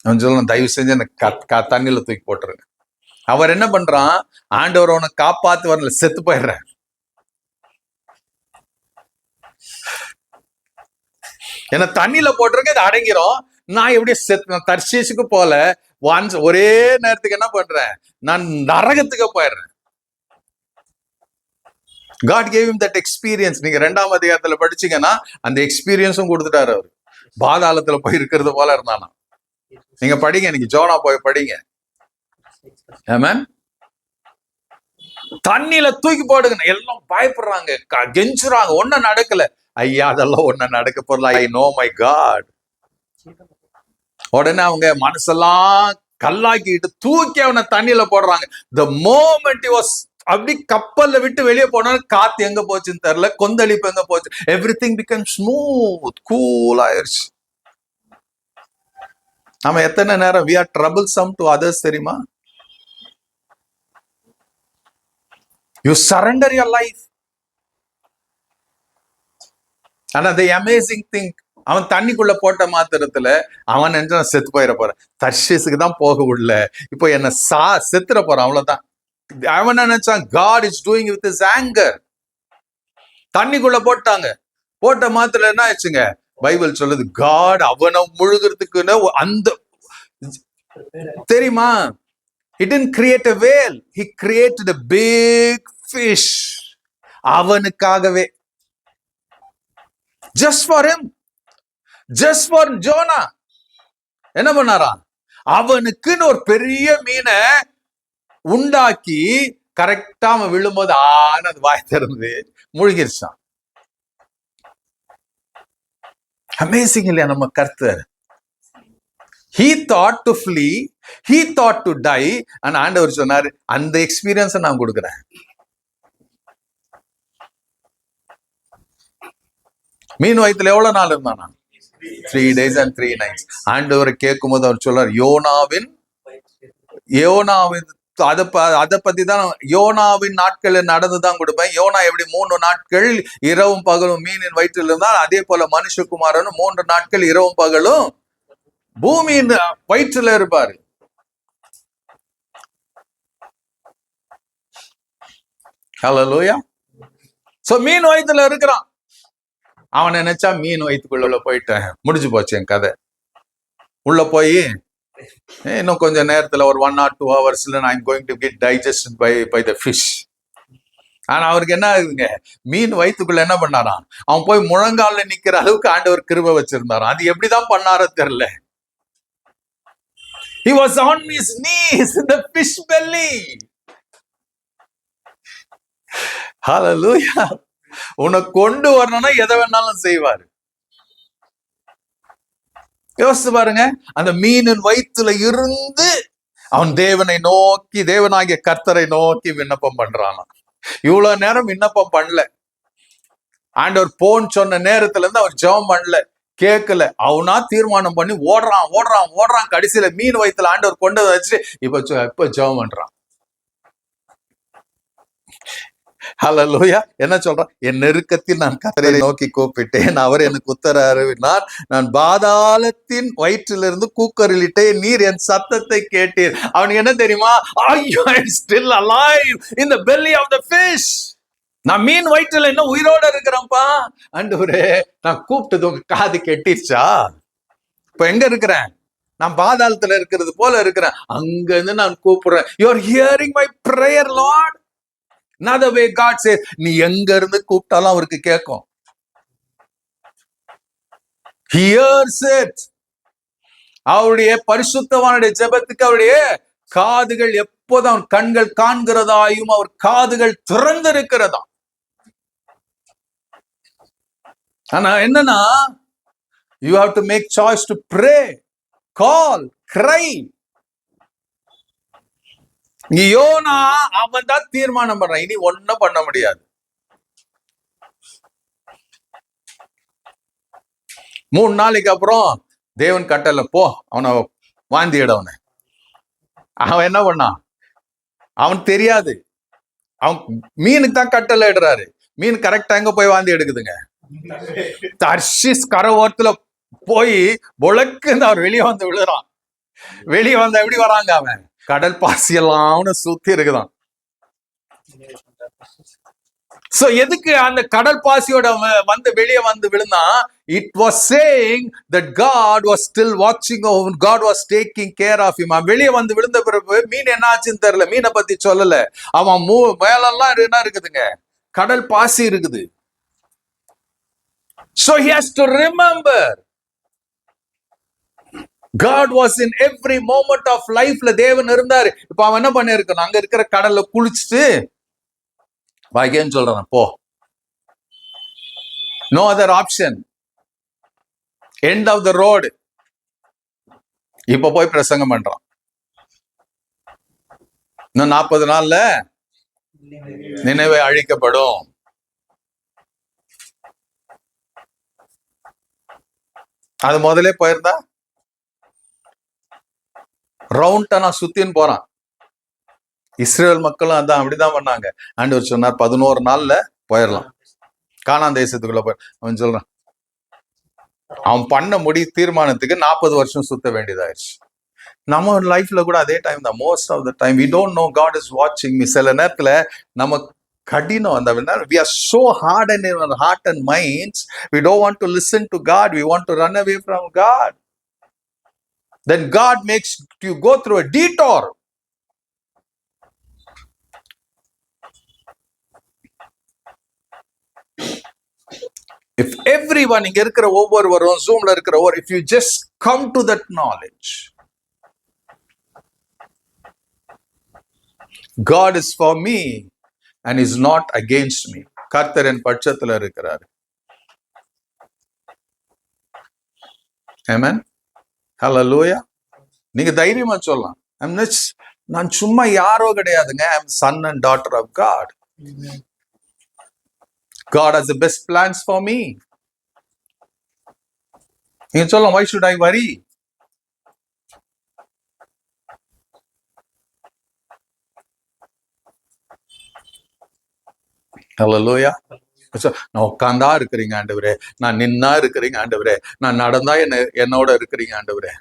அவன் சொல்லணும், தயவு செஞ்சு என்ன தண்ணியில தூக்கி போட்டுருங்க. அவர் என்ன பண்றான், ஆண்டவர் அவனை காப்பாத்து வரல, செத்து போயிடுற. என்ன தண்ணியில போட்டிருக்க, இது அடங்கிரும். நான் எப்படி செத்து தர்ஷீஸுக்கு போல ஒரே நேரத்துக்கு என்ன பண்றேன், நான் நரகத்துக்கு போயிடுறேன். God gave him that experience. நீங்க 2ஆம் அதிகாரத்துல படிச்சீங்கன்னா அந்த எக்ஸ்பீரியன்ஸும் கொடுத்துட்டாரு. அவர் பாதாளத்துல போய் இருக்கிறது போல இருந்தானா. நீங்க படிங்க, நீங்க ஜோனா போய் படிங்க. ஆமென். தண்ணியில தூக்கி போடுங்க, எல்லாம் பயப்படுறாங்க, கெஞ்சுறாங்க, ஒன்னும் நடக்கல. ஐயா அதெல்லாம் ஒன்னும் நடக்க போறல, ஐ நோ மை காட். உடனே அவங்க மனசெல்லாம் கல்லாக்கிட்டு தூக்கி அவனை தண்ணியில போடுறாங்க. the moment he was அப்படி கப்பல்ல விட்டு வெளியே போனா, காத்து எங்க போச்சுன்னு தெரியல, கொந்தளிப்பு எங்க போச்சு, எவ்ரிதிங் பிகம் ஸ்மூத், கூல் ஆயிருச்சு. நம்ம எத்தனை நேரம் we are troublesome to others தெரியுமா? You surrender your life. ஆனா the amazing thing, அவன் தண்ணிக்குள்ள போட்ட மாத்திரத்துல அவன் நினைச்சா செத்து போயிட போறான், தர்ஷீஸுக்கு தான் போக விடல, இப்போ என்ன செத்துற போறான், அவ்வளவுதான். அவன் நினைச்சான் God is doing with his anger. தண்ணிக்குள்ள போட்டாங்க, போட்ட மாத்திரம் என்ன ஆச்சுங்க, பைபிள் சொல்லுது God அவனை முழுகிறதுக்குன்னு அந்த தெரியுமா, He didn't create a whale. He created a big fish. அவனுக்காகவே. Just for him. Just for Jonah. என்ன பண்ணாரா? அவனுக்குன்னு ஒரு பெரிய மீனை உண்டாக்கி கரெக்டா அவன் விழும்போது அது வாய் திறந்து முழுகிருச்சான். அமேசிங் இல்லையா நம்ம கர்த்தர்? He thought to flee, he thought to die, and ஆண்டவர் சொன்னாரு அந்த எக்ஸ்பீரியன்ஸை நான் கொடுக்குறேன். மீன் வயித்துல எவ்வளவு நாள் இருந்தானா? 3 days and 3 nights. ஆண்டவர் கேட்கும் போது அவர் சொல்றார், யோனாவின் அதை பத்தி தான் யோனாவின் நாட்கள் நடந்துதான் கொடுப்பேன். யோனா எப்படி 3 நாட்கள் இரவும் பகலும் மீனின் வயிற்றில் இருந்தால், அதே போல மனுஷகுமாரனும் 3 நாட்கள் இரவும் பகலும் பூமியின் வயிற்றுல இருப்பாரு. ஹல்லேலூயா. சோ மீன் வயிற்றுல இருக்கிறான். அவன் நினைச்சா மீன் வயிற்றுக்குள்ள போயிட்டேன், முடிஞ்சு போச்சு என் கதை. உள்ள போய் இன்னும் கொஞ்சம் நேரத்துல ஒரு 1 or 2 hours I'm going to get digested by the fish. ஆனா அவருக்கு என்ன ஆகுதுங்க, மீன் வயிற்றுக்குள்ள என்ன பண்ணாராம், அவன் போய் முழங்கால நிக்கிற அளவுக்கு ஆண்டவர் கிருபை வச்சிருந்தாராம். அது எப்படிதான் பண்ணாரோ தெரியல. He was on his knees in the fish belly. Hallelujah. உன்னை கொண்டு வரணும்னா எதை வேணாலும் செய்வாரு. யோசிச்சு பாருங்க, அந்த மீனின் வயிற்றுல இருந்து அவன் தேவனை நோக்கி, தேவனாகிய கர்த்தரை நோக்கி விண்ணப்பம் பண்றான். இவ்வளவு நேரம் விண்ணப்பம் பண்ணல. ஆண்டவர் போன் சொன்ன நேரத்துல இருந்து அவர் ஜெபம் பண்ணல, கேட்கல. அவனா தீர்மானம் பண்ணி ஓடுறான். கடைசியில மீன் வயிற்றுல ஆண்டவர் கொண்டு வச்சு இப்ப ஜெபம் பண்றான். ஹல்லேலூயா. என்ன சொல்றான்? என் நெருக்கத்தில் நான் கர்த்தரை நோக்கி கூப்பிட்டேன், அவர் எனக்கு உத்தர அருளினார். நான் பாதாளத்தின் வயிற்றிலிருந்து கூக்குரலிட்டேன், நீர் என் சத்தத்தை கேட்டீர். அவனுக்கு என்ன தெரியுமா? ஐயோ, I am still alive in the belly of the fish. நான் மீன் வயிற்றுல என்ன உயிரோட இருக்கிறேன்ப்பா. ஆண்டவரே, நான் கூப்பிட்டது உங்க காது கெட்டிருச்சா? இப்ப எங்க இருக்கிறேன்? நான் பாதாளத்துல இருக்கிறது போல இருக்கிறேன். அங்க இருந்து நான் கூப்பிடுறேன். You are hearing my prayer, Lord. Another way God says, நீ எங்க இருந்து கூப்பிட்டாலும் அவருக்கு கேட்கும். He hears it. அவருடைய பரிசுத்தவானுடைய ஜெபத்துக்கு அவருடைய காதுகள் எப்போதும் அவன் கண்கள் காண்கிறதாயும் அவர் காதுகள் திறந்திருக்கிறதா. ஆனா என்னன்னா, you have to make choice to pray, call, cry. Yona அவன் தான் தீர்மானம் பண்றான், இனி ஒன்னும் பண்ண முடியாது. 3 நாளைக்கு அப்புறம் தேவன் கட்டல, போ அவனை வாந்தி இடவன. அவன் என்ன பண்ணான்? அவன் தெரியாது, அவன் மீனுக்கு தான் கட்டளை இடுறாரு. மீன் கரெக்டா எங்க போய் வாந்தி எடுக்குதுங்க? தர்ஷிஸ் கரை போய் பொழக்கு அவர் வெளியே வந்து விழுறான். வெளியே வந்தா எப்படி வராங்க? அவன் கடல் பாசி எல்லாம் சுத்தி இருக்குதான். சோ எதுக்கு அந்த கடல் பாசியோட வந்து வெளியே வந்து விழுந்தா? It was saying that God was still watching over, God was taking care of him. வெளியே வந்து விழுந்த பிறகு மீன் என்ன ஆச்சுன்னு தெரியல, மீனை பத்தி சொல்லல. அவன் மேலெல்லாம் என்ன இருக்குதுங்க? கடல் பாசி இருக்குது. So he has to remember God was in every moment of lifeல தேவன் இருந்தாரு. இப்ப அவன் என்ன பண்ணி இருக்கான்? அங்க இருக்கிற கடல்ல குளிச்சுட்டு வாய்க்கேன்னு சொல்றான், போ. No other option. End of the road. இப்ப போய் பிரசங்கம் பண்றான். இன்னும் 40 நாள்ல நினைவை அழிக்கப்படும். அது முதலே போயிருந்தா ரவுண்டா நான் சுத்தின்னு போறான். இஸ்ரேல் மக்களும் அதான் அப்படிதான் பண்ணாங்க. ஆண்டவர் சொன்னார் 11 நாள்ல போயிடலாம், கானான் தேசத்துக்குள்ள போய். அவன் சொல்றான், அவன் பண்ண தீர்மானத்துக்கு 40 வருஷம் சுத்த வேண்டியதாயிருச்சு. நம்ம லைஃப்ல கூட அதே டைம் தான். Most of the time we don't know God is watching me. சில நேரத்துல நம்ம கடினம் அந்த we are so hardened in our heart and minds, we don't want to listen to God, we want to run away from God. Then God makes you go through a detour. If everyone, இங்க இருக்கிற ஒவ்வொருவரும், ஜூம்ல இருக்கிற if you just come to that knowledge, God is for me and is not against me. கர்த்தர் என் பட்சத்துல இருக்கிறார். Amen. Hallelujah. நீங்க தைரியமா சொல்லலாம், நான் சும்மா யாரோ கிடையாதுங்க. I am son and daughter of God. God has the best plans for me. நீங்க சொல்லலாம், why should I worry? Hallelujah. நான் உட்கார்ந்தா இருக்கிறீங்க ஆண்டவரே, நான் நின்னா இருக்கிறீங்க ஆண்டவரே, நான் நடந்தா என்னோட இருக்கிறீங்க ஆண்டவரே.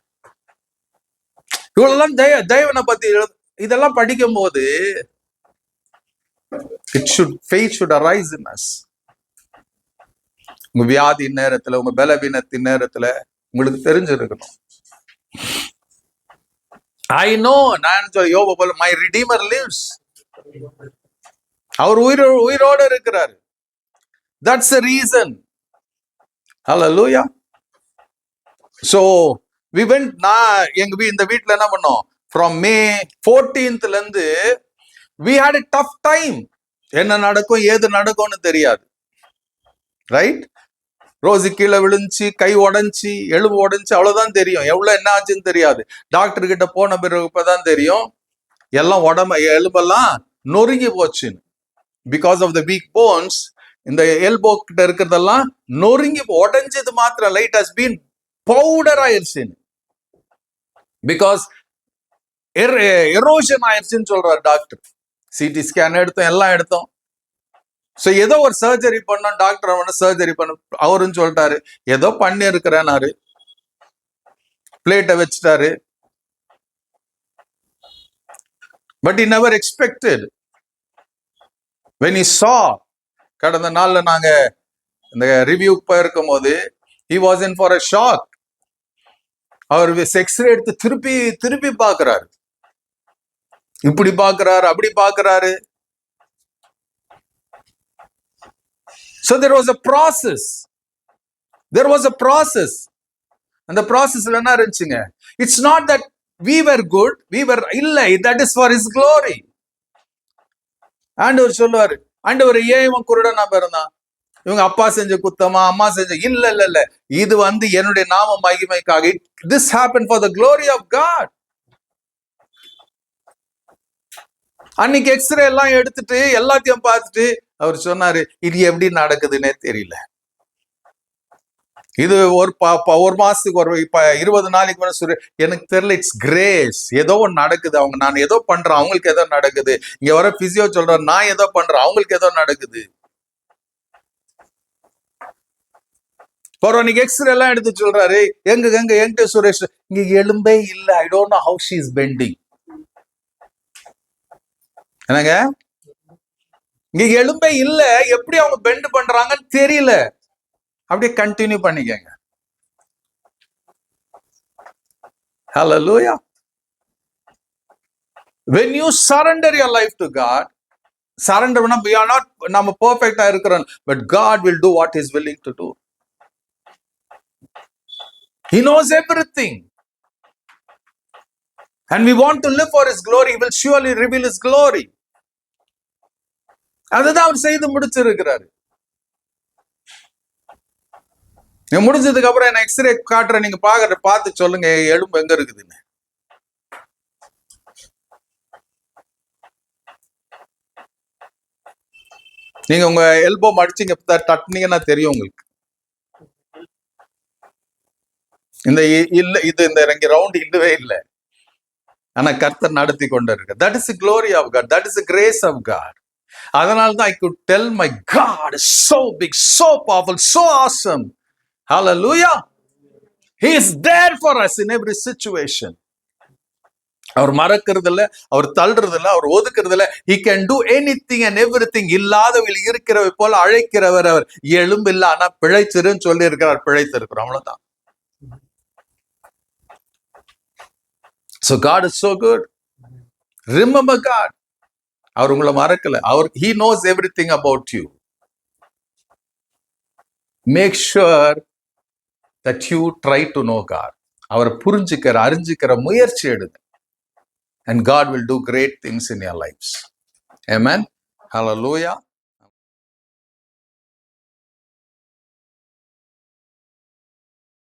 இவ்வளவுதான் தேவனை பத்தி இதெல்லாம் படிக்கும் போது faith should arise in us. உங்க வியாதி நேரத்துல, உங்க பலவீனத்தின் நேரத்துல உங்களுக்கு தெரிஞ்சிருக்கணும். I know, நான் யோபு போல my redeemer lives. அவர் உயிரோட இருக்கிறார். That's the reason. Hallelujah. So we went, இந்த வீட்டுல என்ன பண்ணோம், from May 14th இருந்து we had a tough time. என்ன நடக்கும் ஏது நடக்கும்னு தெரியாது. ரைட்? ரோசி கீழே விழுந்துச்சு, கை உடஞ்சி, எலும்பு உடஞ்சி, அவ்வளவுதான் தெரியும். எவ்வளவு என்ன ஆச்சுன்னு தெரியாது. டாக்டர் கிட்ட போன பிறகு இப்பதான் தெரியும் எல்லாம் எலும்பெல்லாம் நொறுங்கி போச்சுன்னு. Because of the weak bones, இந்த எல்போ கிட்ட இருக்கிறதெல்லாம் நொறுங்கி உடஞ்சது மாத்திரம் லைட் ஹஸ் பீன் பவுடர் ஆயிடுச்சுன்னு. பிகாஸ் எரோஷன் ஆயிடுச்சுன்னு சொல்றாரு டாக்டர். சிடி ஸ்கேன் எடுத்தோம், எல்லாம் எடுத்தோம். ஸோ ஏதோ ஒரு சர்ஜரி பண்ணோம், டாக்டர் சர்ஜரி பண்ண அவருன்னு சொல்லிட்டாரு. ஏதோ பண்ணி இருக்கிறேன்னாரு, பிளேட்டை வச்சுட்டாரு. But he never expected when he saw. கடந்த நாள்ல நாங்க இந்த ரிவ்யூக்கு போயிருக்கும் போது he was in for a shock. அவர் எக்ஸ்ரே எடுத்து திருப்பி திருப்பி பாக்குறாரு, இப்படி பாக்குறாரு, அப்படி பாக்குறாரு. So there was a process. There was a process. அந்த ப்ராசஸ்ல என்ன இருந்துச்சுங்க? It's not that we were good, we were இல்லை, that is for his glory. ஆண்டவர் சொல்லுவாரு, ஆண்டவர் ஏன் இவன் குருடனா பிறந்தான்? இவங்க அப்பா செஞ்ச குத்தமா, அம்மா செஞ்ச? இல்ல இல்ல இல்ல, இது என்னுடைய நாம மகிமைக்காக. This happened for the glory of God. அன்னைக்கு எக்ஸ்ரே எல்லாம் எடுத்துட்டு எல்லாத்தையும் பார்த்துட்டு அவர் சொன்னாரு, இது எப்படி நடக்குதுன்னே தெரியல. இது ஒரு மாசத்துக்கு ஒரு 20 நாளைக்கு முன்னாடி எனக்கு தெரியல, இட்ஸ் கிரேஸ். ஏதோ ஒன்று நடக்குது, நான் ஏதோ பண்றேன், அவங்களுக்கு ஏதோ நடக்குது. இங்க வர பிசியோ சொல்றாரு, நான் ஏதோ பண்றேன், அவங்களுக்கு ஏதோ நடக்குது. இன்னைக்கு எக்ஸ்ரே எல்லாம் எடுத்து சொல்றாரு, எங்க சுரேஷ், இங்க எலும்பே இல்ல. I don't know how she is bending. என்னங்க, இங்க எலும்பே இல்ல, எப்படி அவங்க பெண்ட் பண்றாங்கன்னு தெரியல. அப்படியே கண்டினியூ பண்ணிக்கங்க. Hallelujah. When you surrender your life to God, surrender பண்ணா we are not, நம்ம பெர்ஃபெக்ட்டா இருக்கிறோம், but God will do what he is willing to do. He knows everything. And we want to live for his glory. He will surely reveal his glory. அதுதான் அவர் செய்து முடிச்சிருக்கிறாரு. முடிஞ்சதுக்கு அப்புறம் என்ன x ray காட்டுறேன், நீங்க பார்த்து சொல்லுங்க எலும்பு எங்க இருக்குதுன்னு. நீங்க உங்க எல்போ மடிச்சிங்க தட்டினீங்கன்னா தெரியும் உங்களுக்கு. இந்த இல்ல, இது இந்த ரவுண்ட் இல்லவே இல்லை. ஆனா கர்த்தர் நடத்தி கொண்டு இருக்கு. That is the glory of God. That is the grace of God. அதனால்தான் I could tell my God is so big, so powerful, so awesome. Hallelujah. He is there for us in every situation. அவர் மறக்கிறது இல்ல, அவர் தள்ளுறது இல்ல, அவர் ஒதுக்குறது இல்ல. He can do anything and everything. இல்லாதவர்கள் இருக்கிறவை போல அழைக்கிறவர் அவர். எலும்பு இல்ல, ஆனா பிழைச்சிருன்னு சொல்லி இருக்கிறார், பிழைத்து இருக்கிறோம், அவ்வளவுதான். So God is so good. Remember God. அவர் உங்களை மறக்கல. He knows everything about you. Make sure that you try to know God. அவரை அறிஞ்சிக்கிற முயற்சி எடுங்க. And God will do great things in your lives. Amen. Hallelujah.